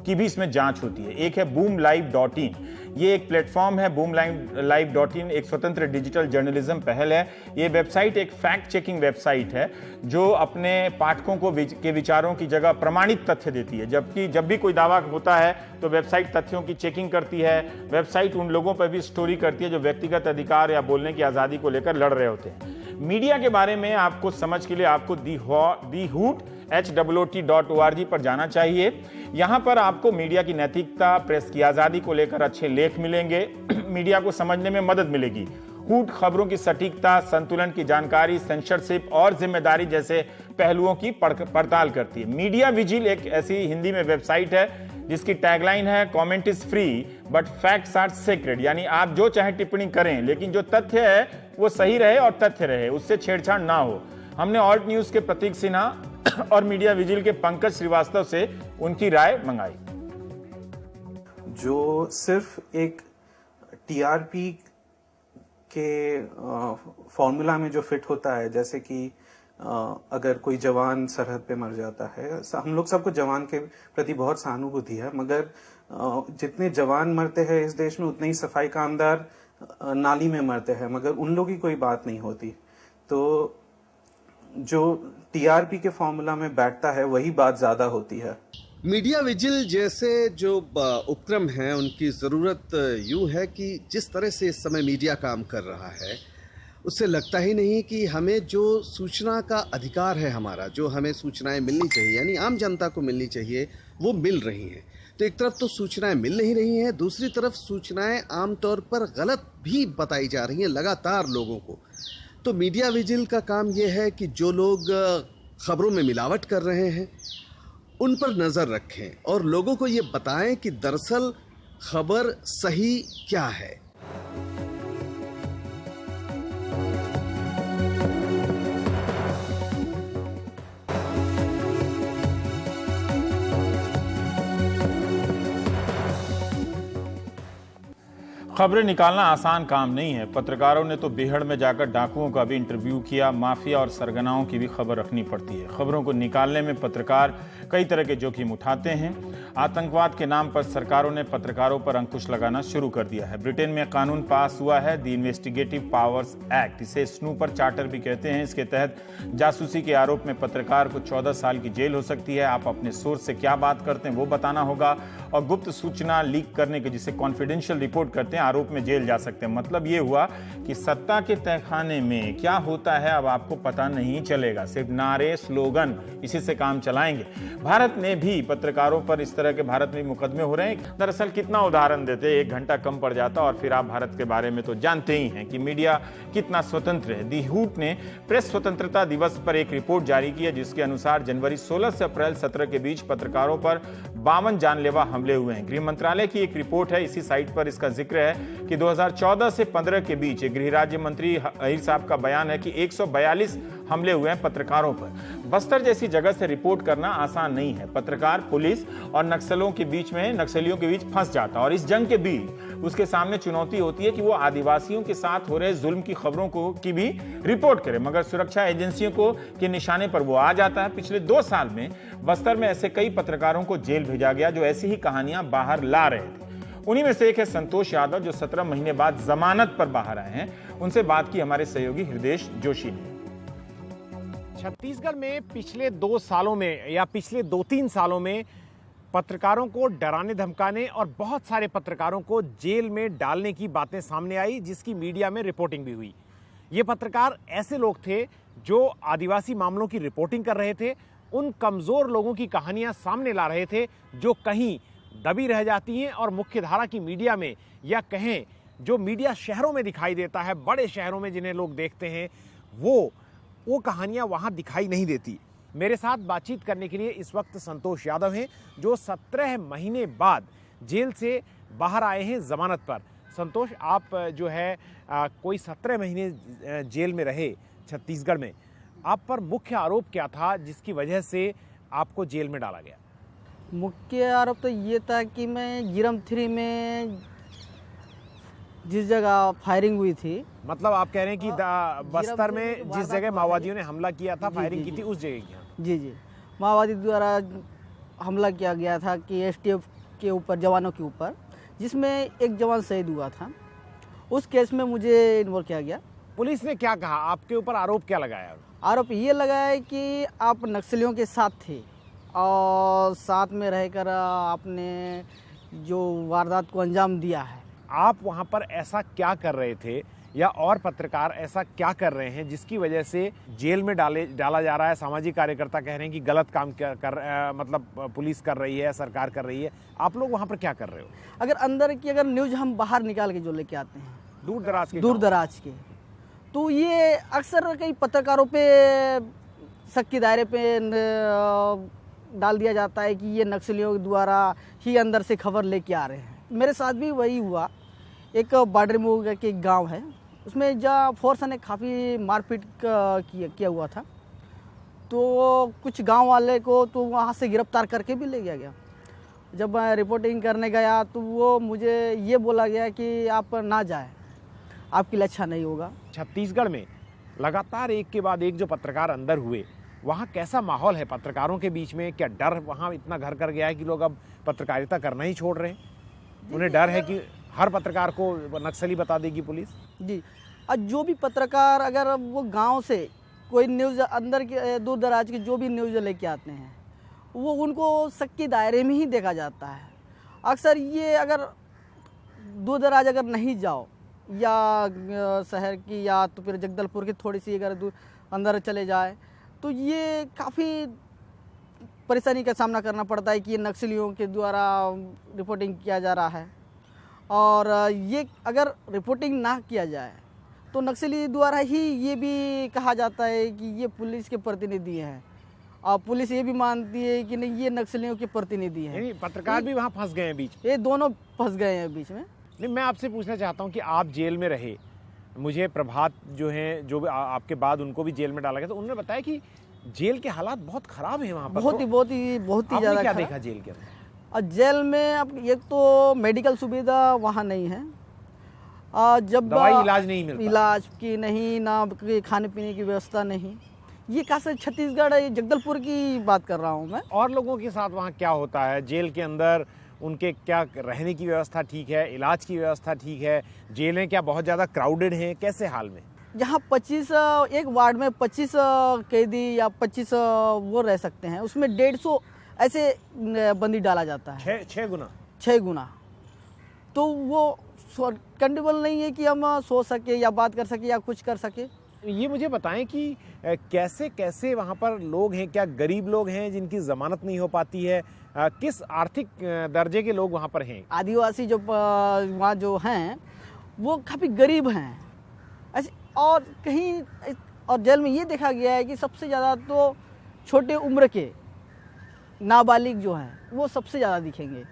A: की भी इसमें जांच होती है। एक है boomlive.in, ये एक प्लेटफॉर्म है। boomlive.in एक स्वतंत्र डिजिटल जर्नलिज्म पहल है। ये वेबसाइट एक फैक्ट चेकिंग वेबसाइट है जो अपने पाठकों को के विचारों की जगह प्रमाणित तथ्य देती है। जबकि जब भी कोई दावा होता है तो वेबसाइट तथ्यों की चेकिंग करती है। वेबसाइट उन लोगों पर भी स्टोरी करती है जो व्यक्तिगत अधिकार या बोलने की आज़ादी को लेकर लड़ रहे होते हैं। मीडिया के बारे में आपको समझ के लिए आपको thehoot.org पर जाना चाहिए। यहाँ पर आपको मीडिया की नैतिकता, प्रेस की आज़ादी को लेकर अच्छे लेख मिलेंगे। मीडिया को समझने में मदद मिलेगी। हूट खबरों की सटीकता, संतुलन की जानकारी, सेंसरशिप और जिम्मेदारी जैसे पहलुओं की पड़ताल करती है। मीडिया विजिल एक ऐसी हिंदी में वेबसाइट है जिसकी टैगलाइन है comment is free but facts are sacred, यानी आप जो चाहे टिप्पणी करें लेकिन जो तथ्य है वो सही रहे और तथ्य रहे, उससे छेड़छाड़ ना हो। हमने ऑल्ट न्यूज़ के प्रतीक सिन्हा और मीडिया विजिल के पंकज श्रीवास्तव से उनकी राय मंगाई।
J: जो सिर्फ एक टीआरपी के फॉर्मूला में जो फिट होता है, जैसे कि अगर कोई जवान सरहद पे मर जाता है, हम लोग सबको जवान के प्रति बहुत सहानुभूति है, मगर जितने जवान मरते हैं इस देश में उतने ही सफाई कामदार नाली में मरते हैं, मगर उन लोगों की कोई बात नहीं होती। तो जो टीआरपी के फॉर्मूला में बैठता है वही बात ज्यादा होती है।
K: मीडिया विजिल जैसे जो उपक्रम हैं उनकी ज़रूरत यूँ है कि जिस तरह से इस समय मीडिया काम कर रहा है उससे लगता ही नहीं कि हमें जो सूचना का अधिकार है हमारा, जो हमें सूचनाएं मिलनी चाहिए यानी आम जनता को मिलनी चाहिए, वो मिल रही हैं। तो एक तरफ तो सूचनाएं मिल नहीं रही हैं, दूसरी तरफ सूचनाएं आमतौर पर गलत भी बताई जा रही हैं लगातार लोगों को। तो मीडिया विजिल का काम ये है कि जो लोग खबरों में मिलावट कर रहे हैं उन पर नज़र रखें और लोगों को ये बताएं कि दरअसल खबर सही क्या है।
A: खबरें निकालना आसान काम नहीं है। पत्रकारों ने तो बीहड़ में जाकर डाकुओं का भी इंटरव्यू किया, माफिया और सरगनाओं की भी खबर रखनी पड़ती है। खबरों को निकालने में पत्रकार कई तरह के जोखिम उठाते हैं। आतंकवाद के नाम पर सरकारों ने पत्रकारों पर अंकुश लगाना शुरू कर दिया है। ब्रिटेन में कानून पास हुआ है द इन्वेस्टिगेटिव पावर्स एक्ट, इसे स्नूपर चार्टर भी कहते हैं। इसके तहत जासूसी के आरोप में पत्रकार को 14 साल की जेल हो सकती है। आप अपने सोर्स से क्या बात करते हैं वो बताना होगा और गुप्त सूचना लीक करने के, जिसे कॉन्फिडेंशियल रिपोर्ट करते हैं, आरोप में जेल जा सकते हैं। मतलब ये हुआ कि सत्ता के तहखाने में क्या होता है अब आपको पता नहीं चलेगा, सिर्फ नारे, स्लोगन, इसी से काम चलाएंगे। भारत में भी पत्रकारों पर इस तरह के भारत में मुकदमे हो रहे हैं। दरअसल कितना उदाहरण देते, 1 घंटा कम पड़ जाता और फिर आप भारत के बारे में तो जानते ही हैं कि मीडिया कितना स्वतंत्र है। दी हूट ने प्रेस स्वतंत्रता दिवस पर एक रिपोर्ट जारी की है जिसके अनुसार जनवरी 16 से अप्रैल 17 के बीच पत्रकारों पर 52 जानलेवा हमले हुए हैं। गृह मंत्रालय की एक रिपोर्ट है, इसी साइट पर इसका जिक्र है कि 2014 से 15 के बीच गृह राज्य मंत्री अहीर साहब का बयान है कि 142 हमले हुए हैं पत्रकारों पर। बस्तर जैसी जगह से रिपोर्ट करना आसान नहीं है। पत्रकार पुलिस और नक्सलियों के बीच फंस जाता है और इस जंग के बीच उसके सामने चुनौती होती है कि वो आदिवासियों के साथ हो रहे जुल्म की खबरों की भी रिपोर्ट करे, मगर सुरक्षा एजेंसियों के निशाने पर वो आ जाता है। पिछले 2 साल में बस्तर में ऐसे कई पत्रकारों को जेल भेजा गया जो ऐसी ही कहानियां बाहर ला रहे थे। उन्हीं में से एक है संतोष यादव जो 17 महीने बाद जमानत पर बाहर आए हैं। उनसे बात की हमारे सहयोगी हृदय जोशी ने।
L: छत्तीसगढ़ में पिछले 2 सालों में या पिछले 2-3 सालों में पत्रकारों को डराने धमकाने और बहुत सारे पत्रकारों को जेल में डालने की बातें सामने आई, जिसकी मीडिया में रिपोर्टिंग भी हुई। ये पत्रकार ऐसे लोग थे जो आदिवासी मामलों की रिपोर्टिंग कर रहे थे, उन कमजोर लोगों की कहानियां सामने ला रहे थे जो कहीं दबी रह जाती हैं और मुख्यधारा की मीडिया में या कहें जो मीडिया शहरों में दिखाई देता है, बड़े शहरों में जिन्हें लोग देखते हैं, वो कहानियां वहां दिखाई नहीं देती। मेरे साथ बातचीत करने के लिए इस वक्त संतोष यादव हैं, जो 17 महीने बाद जेल से बाहर आए हैं जमानत पर। संतोष, आप जो है कोई 17 महीने जेल में रहे छत्तीसगढ़ में, आप पर मुख्य आरोप क्या था जिसकी वजह से आपको जेल में डाला गया?
M: मुख्य आरोप तो ये था कि मैं गिरम 3 में जिस जगह फायरिंग हुई थी,
L: मतलब आप कह रहे हैं कि बस्तर में जिस जगह माओवादियों ने हमला किया था, फायरिंग की थी, उस जगह की?
M: जी, माओवादी द्वारा हमला किया गया था कि एसटीएफ के ऊपर, जवानों के ऊपर, जिसमें एक जवान शहीद हुआ था। उस केस में मुझे इन्वॉल्व किया गया।
L: पुलिस ने क्या कहा, आपके ऊपर आरोप क्या लगाया?
M: आरोप ये लगाया कि आप नक्सलियों के साथ थे और साथ में रहकर आपने जो वारदात को अंजाम दिया है।
L: आप वहां पर ऐसा क्या कर रहे थे, या और पत्रकार ऐसा क्या कर रहे हैं जिसकी वजह से जेल में डाला जा रहा है? सामाजिक कार्यकर्ता कह रहे हैं कि गलत काम मतलब पुलिस कर रही है, सरकार कर रही है। आप लोग वहां पर क्या कर रहे हो?
M: अगर अंदर की न्यूज हम बाहर निकाल के जो लेके आते हैं,
L: दूर दराज के, तो ये अक्सर कई पत्रकारों पे शक के दायरे पे डाल दिया जाता है कि ये नक्सलियों द्वारा ही अंदर से खबर लेके आ रहे हैं। मेरे साथ भी वही हुआ। एक बाडरमू के गांव है, उसमें जहाँ फोर्स ने काफ़ी मारपीट किया हुआ था, तो कुछ गांव वाले को तो वहाँ से गिरफ्तार करके भी ले गया। जब मैं रिपोर्टिंग करने गया तो वो मुझे ये बोला गया कि आप ना जाए, आपके लिए अच्छा नहीं होगा। छत्तीसगढ़ में लगातार एक के बाद एक जो पत्रकार अंदर हुए, वहाँ कैसा माहौल है पत्रकारों के बीच में? क्या डर वहाँ इतना घर कर गया है कि लोग अब पत्रकारिता करना ही छोड़ रहे हैं? उन्हें डर है कि हर पत्रकार को नक्सली बता देगी पुलिस?
M: जी, और जो भी पत्रकार अगर वो गांव से कोई न्यूज़ अंदर के दूर दराज की जो भी न्यूज़ लेके आते हैं, वो उनको शक के दायरे में ही देखा जाता है। अक्सर ये अगर दूर दराज अगर नहीं जाओ, या शहर की या तो फिर जगदलपुर की थोड़ी सी अगर दूर अंदर चले जाए, तो ये काफ़ी परेशानी का सामना करना पड़ता है कि ये नक्सलियों के द्वारा रिपोर्टिंग किया जा रहा है। और ये अगर रिपोर्टिंग ना किया जाए तो नक्सली द्वारा ही ये भी कहा जाता है कि ये पुलिस के प्रतिनिधि हैं, और पुलिस ये भी मानती है कि नहीं, ये नक्सलियों के प्रतिनिधि हैं।
L: पत्रकार भी वहाँ फंस गए हैं बीच में?
M: ये दोनों फंस गए हैं बीच में।
L: नहीं, मैं आपसे पूछना चाहता हूँ कि आप जेल में रहे, मुझे प्रभात जो हैं, जो आपके बाद उनको भी जेल में डाला गया, तो उन्होंने बताया कि जेल के हालात बहुत खराब हैं वहाँ पर।
M: बहुत ही ज़्यादा।
L: क्या देखा जेल के अंदर?
M: और जेल में अब एक तो मेडिकल सुविधा वहाँ नहीं है, जब
L: दवाई इलाज नहीं मिलता,
M: इलाज की नहीं, ना खाने पीने की व्यवस्था नहीं। ये खास छत्तीसगढ़, जगदलपुर की बात कर रहा हूँ मैं।
L: और लोगों के साथ वहाँ क्या होता है जेल के अंदर? उनके क्या रहने की व्यवस्था ठीक है, इलाज की व्यवस्था ठीक है? जेलें क्या बहुत ज़्यादा क्राउडेड हैं, कैसे हाल में?
M: जहाँ 25 एक वार्ड में 25 कैदी या 25 वो रह सकते हैं, उसमें 150 ऐसे बंदी डाला जाता है।
L: 6 गुना।
M: तो वो कंफर्टेबल नहीं है कि हम सो सके या बात कर सके या कुछ कर सके।
L: ये मुझे बताएं कि कैसे कैसे वहाँ पर लोग हैं? क्या गरीब लोग हैं जिनकी जमानत नहीं हो पाती है? किस आर्थिक दर्जे के लोग वहाँ पर हैं?
M: आदिवासी जो वहाँ जो हैं वो काफ़ी गरीब हैं ऐसे। और कहीं और जेल में ये देखा गया है कि सबसे ज़्यादा तो छोटे उम्र के नाबालिग जो हैं वो सबसे ज़्यादा दिखेंगे,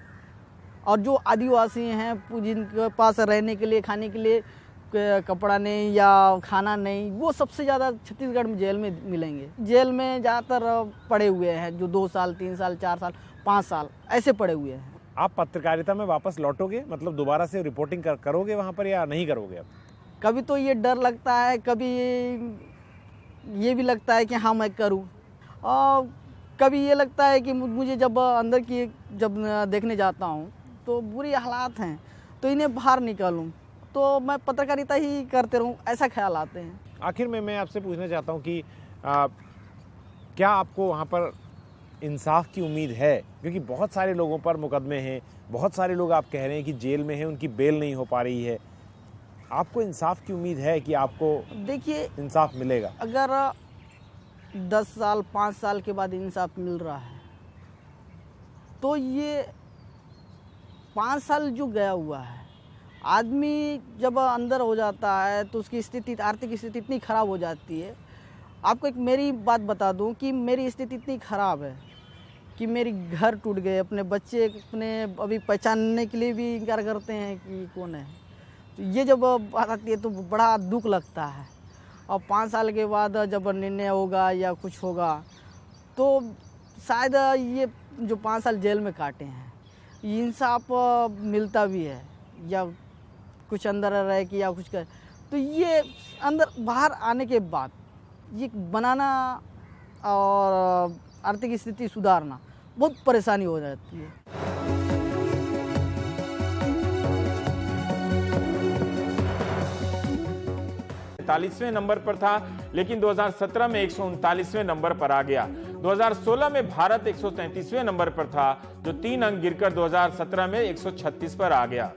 M: और जो आदिवासी हैं जिनके पास रहने के लिए, खाने के लिए कपड़ा नहीं या खाना नहीं, वो सबसे ज़्यादा छत्तीसगढ़ में जेल में मिलेंगे। जेल में ज़्यादातर पड़े हुए हैं जो 2 साल, 3 साल, 4 साल, 5 साल ऐसे पड़े हुए हैं।
L: आप पत्रकारिता में वापस लौटोगे, मतलब दोबारा से रिपोर्टिंग करोगे वहाँ पर, या नहीं करोगे? अब
M: कभी तो ये डर लगता है, कभी ये भी लगता है कि हाँ मैं करूँ, और कभी ये लगता है कि मुझे जब अंदर की जब देखने जाता हूँ तो बुरी हालात हैं, तो इन्हें बाहर निकालूं, तो मैं पत्रकारिता ही करते रहूं, ऐसा ख्याल आते हैं।
L: आखिर में मैं आपसे पूछना चाहता हूं कि क्या आपको वहां पर इंसाफ की उम्मीद है? क्योंकि बहुत सारे लोगों पर मुकदमे हैं, बहुत सारे लोग आप कह रहे हैं कि जेल में हैं, उनकी बेल नहीं हो पा रही है। आपको इंसाफ की उम्मीद है कि आपको
M: देखिए
L: इंसाफ मिलेगा?
M: अगर 10 साल 5 साल के बाद इंसाफ मिल रहा है, तो ये 5 साल जो गया हुआ है आदमी जब अंदर हो जाता है तो उसकी स्थिति, आर्थिक स्थिति इतनी ख़राब हो जाती है। आपको एक मेरी बात बता दूं कि मेरी स्थिति इतनी ख़राब है कि मेरी घर टूट गए, अपने बच्चे अपने अभी पहचानने के लिए भी इनकार करते हैं कि कौन है। तो ये जब बात आती है तो बड़ा दुख लगता है। और 5 साल के बाद जब निर्णय होगा या कुछ होगा तो शायद ये जो 5 साल जेल में काटे हैं इंसाफ मिलता भी है या कुछ अंदर रह के या कुछ कर, तो ये अंदर बाहर आने के बाद ये बनाना और आर्थिक स्थिति सुधारना बहुत परेशानी हो जाती है।
A: 43वें नंबर पर था, लेकिन 2017 में 139वें नंबर पर आ गया। 2016 में भारत 133वें नंबर पर था, जो 3 अंक गिरकर 2017 में 136 पर आ गया।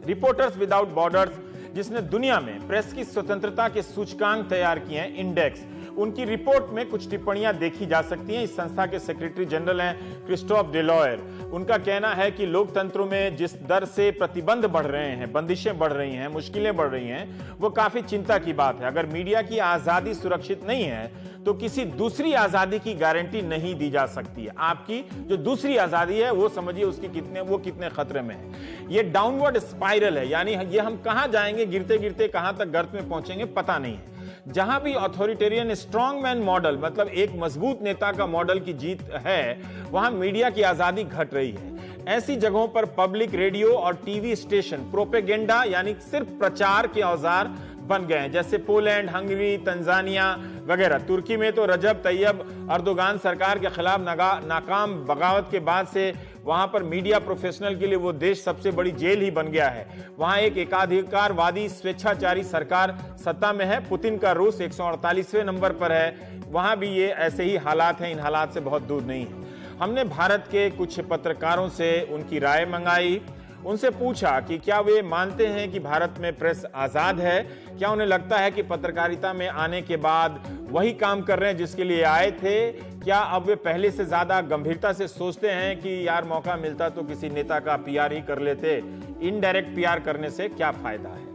A: रिपोर्टर्स विदाउट बॉर्डर्स, जिसने दुनिया में प्रेस की स्वतंत्रता के सूचकांक तैयार किए हैं, इंडेक्स, उनकी रिपोर्ट में कुछ टिप्पणियां देखी जा सकती हैं। इस संस्था के सेक्रेटरी जनरल हैं क्रिस्टोफ डेलॉयर। उनका कहना है कि लोकतंत्रों में जिस दर से प्रतिबंध बढ़ रहे हैं, बंदिशें बढ़ रही हैं, मुश्किलें बढ़ रही हैं, वो काफी चिंता की बात है। अगर मीडिया की आजादी सुरक्षित नहीं है तो किसी दूसरी आजादी की गारंटी नहीं दी जा सकती है। आपकी जो दूसरी आजादी है वो समझिए उसकी कितने खतरे में है। ये डाउनवर्ड स्पाइरल है, यानी ये हम कहां जाएंगे, गिरते गिरते कहां तक गर्त में पहुंचेंगे पता नहीं है। जहां भी अथॉरिटेरियन स्ट्रॉन्ग मैन मॉडल, मतलब एक मजबूत नेता का मॉडल की जीत है, वहां मीडिया की आजादी घट रही है। ऐसी जगहों पर पब्लिक रेडियो और टीवी स्टेशन प्रोपेगेंडा यानी सिर्फ प्रचार के औजार बन गए हैं, जैसे पोलैंड, हंगरी, तंजानिया वगैरह। तुर्की में तो रजब तैयब अर्दोगान सरकार के खिलाफ नाकाम बगावत के बाद से वहां पर मीडिया प्रोफेशनल के लिए वो देश सबसे बड़ी जेल ही बन गया है। वहां एक एकाधिकारवादी स्वेच्छाचारी सरकार सत्ता में है। पुतिन का रूस 148वें नंबर पर है, वहां भी ये ऐसे ही हालात हैं, इन हालात से बहुत दूर नहीं है। हमने भारत के कुछ पत्रकारों से उनकी राय मंगाई, उनसे पूछा कि क्या वे मानते हैं कि भारत में प्रेस आजाद है, क्या उन्हें लगता है कि पत्रकारिता में आने के बाद वही काम कर रहे हैं जिसके लिए आए थे, क्या अब वे पहले से ज्यादा गंभीरता से सोचते हैं कि यार मौका मिलता तो किसी नेता का पीआर ही कर लेते, इनडायरेक्ट पीआर करने से क्या फायदा है।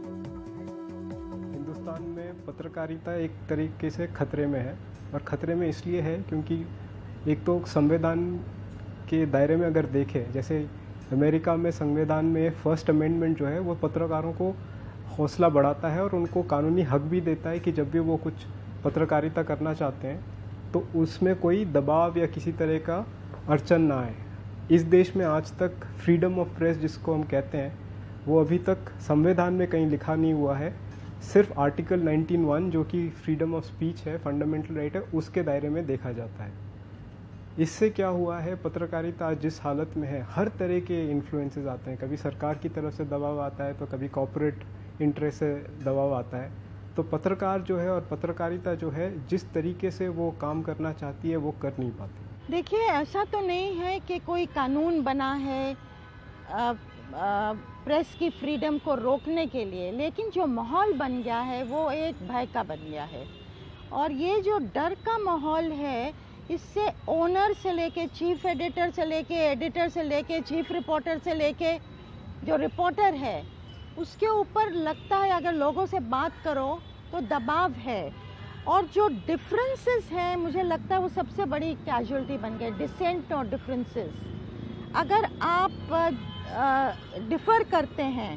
B: हिंदुस्तान में पत्रकारिता एक तरीके से खतरे में है, और खतरे में इसलिए है क्योंकि एक तो संविधान के दायरे में अगर देखें, जैसे अमेरिका में संविधान में फर्स्ट अमेंडमेंट जो है वो पत्रकारों को हौसला बढ़ाता है और उनको कानूनी हक भी देता है कि जब भी वो कुछ पत्रकारिता करना चाहते हैं तो उसमें कोई दबाव या किसी तरह का अड़चन ना आए। इस देश में आज तक फ्रीडम ऑफ प्रेस जिसको हम कहते हैं वो अभी तक संविधान में कहीं लिखा नहीं हुआ है। सिर्फ आर्टिकल 19(1) जो कि फ्रीडम ऑफ स्पीच है, फंडामेंटल राइट है, उसके दायरे में देखा जाता है। इससे क्या हुआ है, पत्रकारिता जिस हालत में है, हर तरह के इन्फ्लुएंसेस आते हैं। कभी सरकार की तरफ से दबाव आता है तो कभी कॉर्पोरेट इंटरेस्ट से दबाव आता है। तो पत्रकार जो है और पत्रकारिता जो है जिस तरीके से वो काम करना चाहती है वो कर नहीं पाती।
C: देखिए, ऐसा तो नहीं है कि कोई कानून बना है प्रेस की फ्रीडम को रोकने के लिए, लेकिन जो माहौल बन गया है वो एक भय का बन गया है। और ये जो डर का माहौल है, इससे ओनर से लेके चीफ एडिटर से लेके एडिटर से लेके चीफ रिपोर्टर से लेके जो रिपोर्टर है उसके ऊपर लगता है, अगर लोगों से बात करो तो दबाव है। और जो डिफरेंसेस हैं, मुझे लगता है वो सबसे बड़ी कैजुअलिटी बन गए, डिसेंट और डिफरेंसेस। अगर आप डिफर करते हैं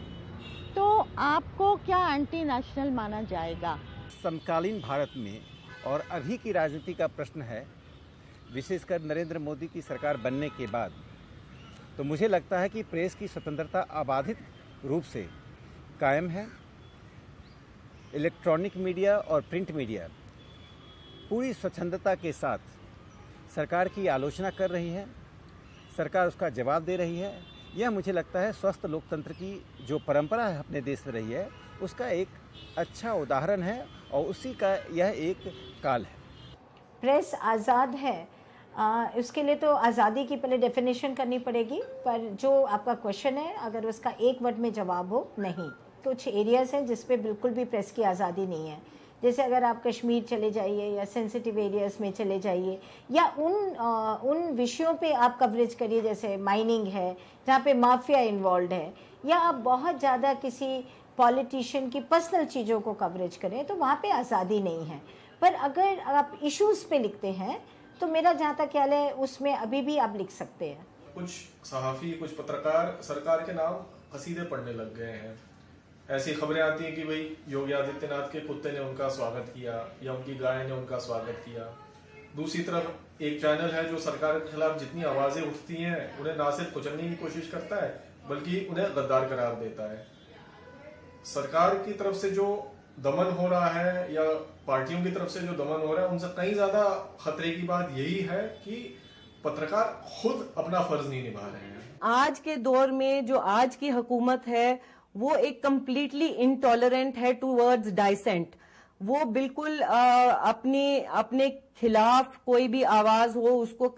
C: तो आपको क्या एंटी नेशनल माना जाएगा।
D: समकालीन भारत में और अभी की राजनीति का प्रश्न है, विशेषकर नरेंद्र मोदी की सरकार बनने के बाद, तो मुझे लगता है कि प्रेस की स्वतंत्रता अबाधित रूप से कायम है। इलेक्ट्रॉनिक मीडिया और प्रिंट मीडिया पूरी स्वच्छंदता के साथ सरकार की आलोचना कर रही है, सरकार उसका जवाब दे रही है। यह मुझे लगता है स्वस्थ लोकतंत्र की जो परंपरा है अपने देश में रही है उसका एक अच्छा उदाहरण है, और उसी का यह एक काल है।
E: प्रेस आज़ाद है, उसके लिए तो आज़ादी की पहले डेफिनेशन करनी पड़ेगी, पर जो आपका क्वेश्चन है अगर उसका एक वर्ड में जवाब हो, नहीं। कुछ एरियाज़ हैं जिस पे बिल्कुल भी प्रेस की आज़ादी नहीं है, जैसे अगर आप कश्मीर चले जाइए या सेंसिटिव एरियाज़ में चले जाइए या उन विषयों पे आप कवरेज करिए, जैसे माइनिंग है जहाँ पे माफिया इन्वॉल्व है, या आप बहुत ज़्यादा किसी पॉलिटिशियन की पर्सनल चीज़ों को कवरेज करें, तो वहाँ पे आज़ादी नहीं है। पर अगर आप इश्यूज़ पे लिखते हैं तो मेरा जहाँ तक ख्याल है उसमें अभी भी आप लिख सकते हैं।
F: कुछ सहाफ़ी, कुछ पत्रकार सरकार के नाम कसीदे पढ़ने लग गए हैं। ऐसी खबरें आती हैं कि भाई योगी आदित्यनाथ के कुत्ते ने उनका स्वागत किया या उनकी गाय ने उनका स्वागत किया। दूसरी तरफ एक चैनल है जो सरकार के खिलाफ जितनी आवाजें उठती हैं उन्हें ना सिर्फ कुचलने की कोशिश करता है बल्कि उन्हें गद्दार करार देता है। सरकार की तरफ से जो दमन हो रहा है या पार्टियों की तरफ से जो दमन हो रहा है, उनसे कहीं ज्यादा खतरे की बात यही है कि पत्रकार खुद अपना फर्ज नहीं निभा रहे हैं।
G: आज के दौर में जो आज की हुकूमत है वो एक कम्प्लीटली इंटॉलरेंट है टूवर्ड्स डाइसेंट। वो बिल्कुल अपने खिलाफ कोई भी आवाज हो उसको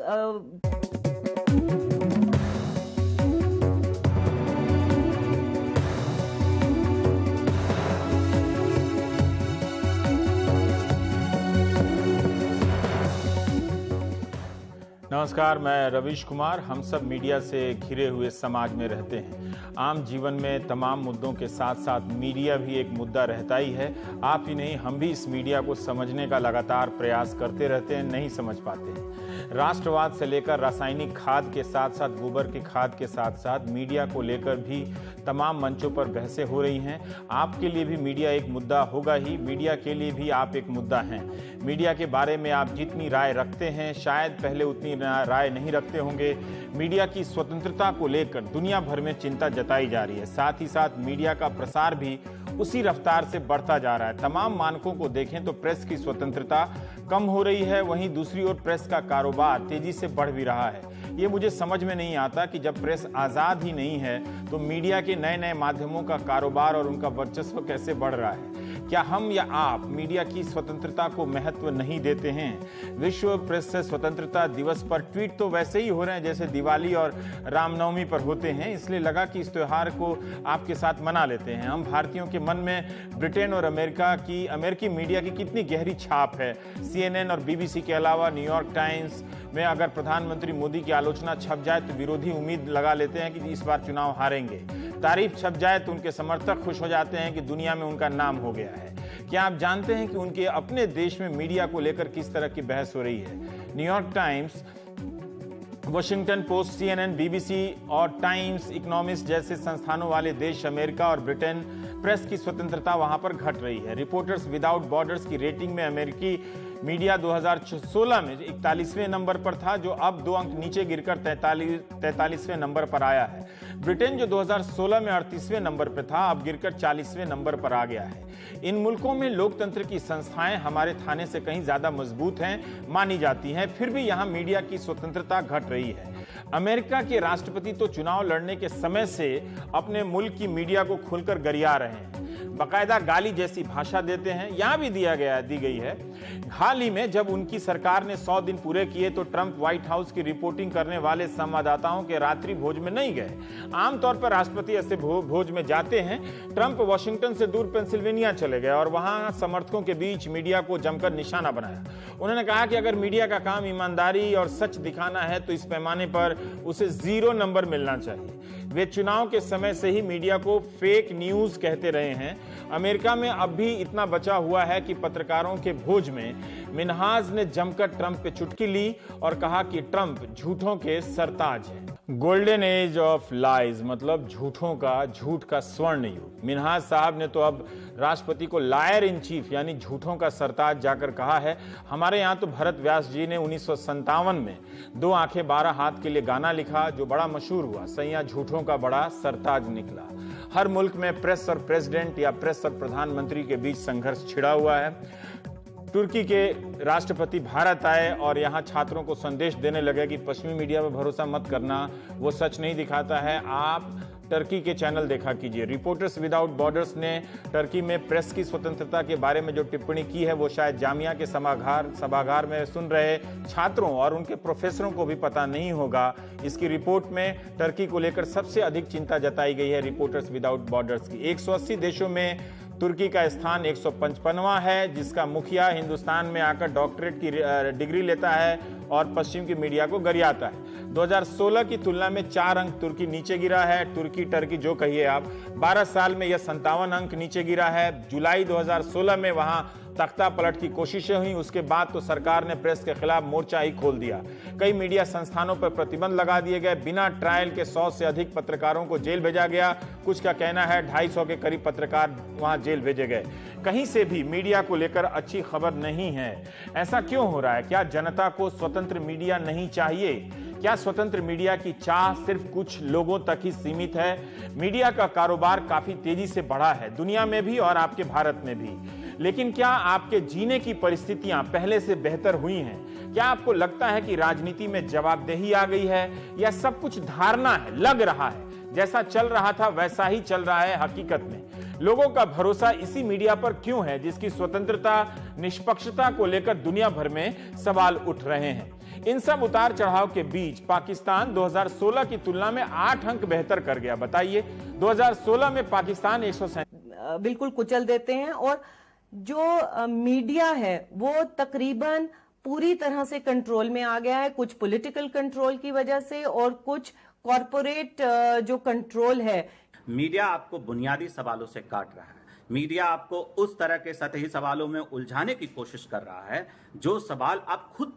A: नमस्कार, मैं रवीश कुमार। हम सब मीडिया से घिरे हुए समाज में रहते हैं। आम जीवन में तमाम मुद्दों के साथ साथ मीडिया भी एक मुद्दा रहता ही है। आप ही नहीं, हम भी इस मीडिया को समझने का लगातार प्रयास करते रहते हैं, नहीं समझ पाते हैं। राष्ट्रवाद से लेकर रासायनिक खाद के साथ साथ गोबर की खाद के साथ साथ मीडिया को लेकर भी तमाम मंचों पर बहसें हो रही हैं। आपके लिए भी मीडिया एक मुद्दा होगा ही, मीडिया के लिए भी आप एक मुद्दा हैं। मीडिया के बारे में आप जितनी राय रखते हैं शायद पहले उतनी राय नहीं रखते होंगे। मीडिया की स्वतंत्रता को लेकर दुनिया भर में चिंता जताई जा रही है। साथ ही साथ मीडिया का प्रसार भी उसी रफ्तार से बढ़ता जा रहा है। तमाम मानकों को देखें तो प्रेस की स्वतंत्रता कम हो रही है, वहीं दूसरी ओर प्रेस का कारोबार तेजी से बढ़ भी रहा है। ये मुझे समझ में नहीं आता कि जब प्रेस आज़ाद ही नहीं है तो मीडिया के नए नए माध्यमों का कारोबार और उनका वर्चस्व कैसे बढ़ रहा है। क्या हम या आप मीडिया की स्वतंत्रता को महत्व नहीं देते हैं? विश्व प्रेस स्वतंत्रता दिवस पर ट्वीट तो वैसे ही हो रहे हैं जैसे दिवाली और रामनवमी पर होते हैं, इसलिए लगा कि इस त्योहार को आपके साथ मना लेते हैं। हम भारतीयों के मन में ब्रिटेन और अमेरिकी मीडिया की कितनी गहरी छाप है। CNN और BBC के अलावा न्यूयॉर्क टाइम्स में अगर प्रधानमंत्री मोदी की आलोचना छप जाए तो विरोधी उम्मीद लगा लेते हैं कि इस बार चुनाव हारेंगे। तारीफ छप जाए तो उनके समर्थक खुश हो जाते हैं कि दुनिया में उनका नाम हो गया है। क्या आप जानते हैं कि उनके अपने देश में मीडिया को लेकर किस तरह की बहस हो रही है? New York times, Washington post, CNN, BBC और टाइम्स इकोनॉमिस्ट जैसे संस्थानों वाले देश अमेरिका और ब्रिटेन प्रेस की स्वतंत्रता वहां पर घट रही है। रिपोर्टर्स विदाउट बॉर्डर्स की रेटिंग में अमेरिकी मीडिया 2016 में 41वें नंबर पर था, जो अब 2 अंक नीचे गिरकर 43वें नंबर पर आया है। ब्रिटेन जो 2016 में 38वें नंबर पर था, अब गिरकर 40वें नंबर पर आ गया है। इन मुल्कों में लोकतंत्र की संस्थाएं हमारे थाने से कहीं ज्यादा मजबूत हैं मानी जाती हैं, फिर भी यहां मीडिया की स्वतंत्रता घट रही है। अमेरिका के राष्ट्रपति तो चुनाव लड़ने के समय से अपने मुल्क की मीडिया को खुलकर गरिया रहे हैं, बाकायदा गाली जैसी भाषा देते हैं। यहां भी दी गई है। हाल ही में जब उनकी सरकार ने 100 दिन पूरे किए तो ट्रंप व्हाइट हाउस की रिपोर्टिंग करने वाले संवाददाताओं के रात्रि भोज में नहीं गए। आमतौर पर राष्ट्रपति ऐसे भोज में जाते हैं। ट्रंप वॉशिंगटन से दूर पेंसिल्वेनिया चले गए और वहां समर्थकों के बीच मीडिया को जमकर निशाना बनाया। उन्होंने कहा कि अगर मीडिया का काम ईमानदारी और सच दिखाना है तो इस पैमाने पर उसे 0 नंबर मिलना चाहिए। वे चुनाव के समय से ही मीडिया को फेक न्यूज कहते रहे हैं। अमेरिका में अब भी इतना बचा हुआ है कि पत्रकारों के भोज में मिन्हाज ने जमकर ट्रंप पे चुटकी ली और कहा कि ट्रंप झूठों के सरताज हैं। गोल्डन एज ऑफ लाइज मतलब झूठ का स्वर्ण युग। मिन्हाज साहब ने तो अब राष्ट्रपति को लायर इन चीफ यानी झूठों का सरताज जाकर कहा है। हमारे यहाँ तो भरत व्यास जी ने 1957 में 2 आंखें 12 हाथ के लिए गाना लिखा जो बड़ा मशहूर हुआ। सैया झूठों का बड़ा सरताज निकला। हर मुल्क में प्रेस और प्रेसिडेंट या प्रेस और प्रधानमंत्री के बीच संघर्ष छिड़ा हुआ है। तुर्की के राष्ट्रपति भारत आए और यहाँ छात्रों को संदेश देने लगे कि पश्चिमी मीडिया पर भरोसा मत करना, वो सच नहीं दिखाता है। आप टर्की के चैनल देखा कीजिए। रिपोर्टर्स विदाउट बॉर्डर्स ने टर्की में प्रेस की स्वतंत्रता के बारे में जो टिप्पणी की है वो शायद जामिया के सभागार में सुन रहे छात्रों और उनके प्रोफेसरों को भी पता नहीं होगा। इसकी रिपोर्ट में टर्की को लेकर सबसे अधिक चिंता जताई गई है रिपोर्टर्स विदाउट बॉर्डर्स की। 180 देशों में तुर्की का स्थान 155वां है, जिसका मुखिया हिंदुस्तान में आकर डॉक्टरेट की डिग्री लेता है और पश्चिम की मीडिया को गरियाता है। 2016 की तुलना में 4 अंक तुर्की नीचे गिरा है। तुर्की टर्की जो कहिए आप, 12 साल में यह 57 अंक नीचे गिरा है। जुलाई 2016 में वहां तख्ता पलट की कोशिशें हुई, उसके बाद तो सरकार ने प्रेस के खिलाफ मोर्चा ही खोल दिया। कई मीडिया संस्थानों पर प्रतिबंध लगा दिए गए। बिना ट्रायल के 100 से अधिक पत्रकारों को जेल भेजा गया। कुछ का कहना है 250 के करीब पत्रकार वहां जेल भेजे गए। कहीं से भी मीडिया को लेकर अच्छी खबर नहीं है। ऐसा क्यों हो रहा है? क्या जनता को स्वतंत्र मीडिया नहीं चाहिए? क्या स्वतंत्र मीडिया की चाह सिर्फ कुछ लोगों तक ही सीमित है? मीडिया का कारोबार काफी तेजी से बढ़ा है, दुनिया में भी और आपके भारत में भी। लेकिन क्या आपके जीने की परिस्थितियां पहले से बेहतर हुई हैं? क्या आपको लगता है कि राजनीति में जवाबदेही आ गई है, या सब कुछ धारणा है, लग रहा है जैसा चल रहा था वैसा ही चल रहा है हकीकत में? लोगों का भरोसा इसी मीडिया पर क्यों है जिसकी स्वतंत्रता, निष्पक्षता को लेकर दुनिया भर में सवाल उठ रहे हैं? इन सब उतार चढ़ाव के बीच पाकिस्तान 2016 की तुलना में 8 अंक बेहतर कर गया। बताइए, 2016 में पाकिस्तान 137
G: बिल्कुल कुचल देते हैं, और जो मीडिया है वो तकरीबन पूरी तरह से कंट्रोल में आ गया है, कुछ पॉलिटिकल कंट्रोल की वजह से और कुछ कॉरपोरेट जो कंट्रोल है।
H: मीडिया आपको बुनियादी सवालों से काट रहा है। मीडिया आपको उस तरह के सतही सवालों में उलझाने की कोशिश कर रहा है जो सवाल आप खुद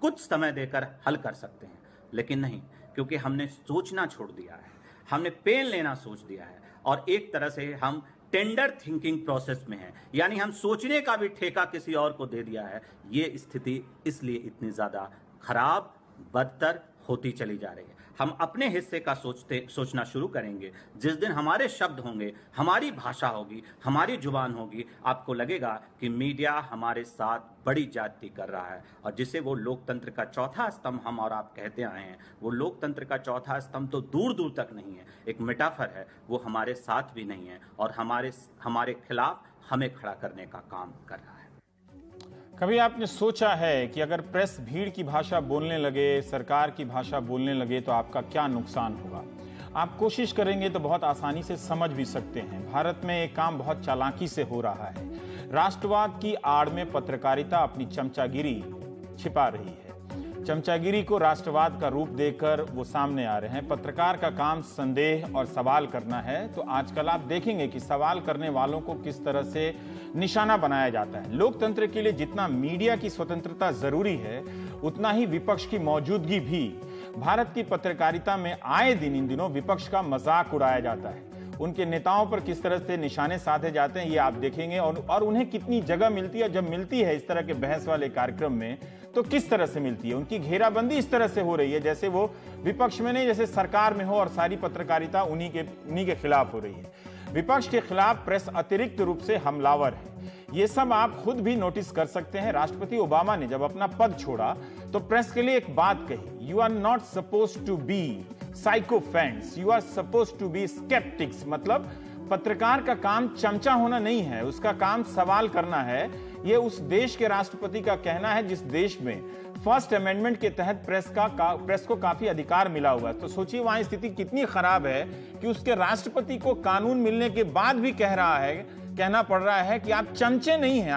H: कुछ समय देकर हल कर सकते हैं, लेकिन नहीं, क्योंकि हमने सोचना छोड़ दिया है, हमने पेन लेना सोच दिया है, और एक तरह से हम टेंडर थिंकिंग प्रोसेस में है, यानी हम सोचने का भी ठेका किसी और को दे दिया है। ये स्थिति इसलिए इतनी ज्यादा खराब, बदतर होती चली जा रही है। हम अपने हिस्से का सोचना शुरू करेंगे जिस दिन हमारे शब्द होंगे, हमारी भाषा होगी, हमारी जुबान होगी, आपको लगेगा कि मीडिया हमारे साथ बड़ी ज्यादती कर रहा है, और जिसे वो लोकतंत्र का चौथा स्तंभ हम और आप कहते आए हैं, वो लोकतंत्र का चौथा स्तंभ तो दूर दूर तक नहीं है, एक मेटाफर है, वो हमारे साथ भी नहीं है और हमारे खिलाफ हमें खड़ा करने का काम कर रहा है।
A: कभी आपने सोचा है कि अगर प्रेस भीड़ की भाषा बोलने लगे, सरकार की भाषा बोलने लगे, तो आपका क्या नुकसान होगा? आप कोशिश करेंगे तो बहुत आसानी से समझ भी सकते हैं। भारत में एक काम बहुत चालाकी से हो रहा है। राष्ट्रवाद की आड़ में पत्रकारिता अपनी चमचागिरी छिपा रही है। चमचागिरी को राष्ट्रवाद का रूप देकर वो सामने आ रहे हैं। पत्रकार का काम संदेह और सवाल करना है, तो आजकल आप देखेंगे कि सवाल करने वालों को किस तरह से निशाना बनाया जाता है। लोकतंत्र के लिए जितना मीडिया की स्वतंत्रता जरूरी है, उतना ही विपक्ष की मौजूदगी भी। भारत की पत्रकारिता में आए दिन इन दिनों विपक्ष का मजाक उड़ाया जाता है। उनके नेताओं पर किस तरह से निशाने साधे जाते हैं, ये आप देखेंगे, और उन्हें कितनी जगह मिलती है। जब मिलती है इस तरह के बहस वाले कार्यक्रम में, तो किस तरह से मिलती है। उनकी घेराबंदी इस तरह से हो रही है जैसे वो विपक्ष में नहीं, जैसे सरकार में हो और सारी पत्रकारिता उन्हीं के खिलाफ हो रही है। विपक्ष के खिलाफ प्रेस अतिरिक्त रूप से हमलावर है। ये सब आप खुद भी नोटिस कर सकते हैं। राष्ट्रपति ओबामा ने जब अपना पद छोड़ा तो प्रेस के लिए एक बात कही, you are not suppose to be sycophants, you are suppose to be sceptics. मतलब पत्रकार का काम चमचा होना नहीं है, उसका काम सवाल करना है। यह उस देश के राष्ट्रपति का कहना है जिस देश में फर्स्ट अमेंडमेंट के तहत प्रेस को काफी अधिकार मिला हुआ है। तो सोचिए वहां स्थिति कितनी खराब है कि उसके राष्ट्रपति को कानून मिलने के बाद भी कहना पड़ रहा है कि आप चमचे नहीं हैं।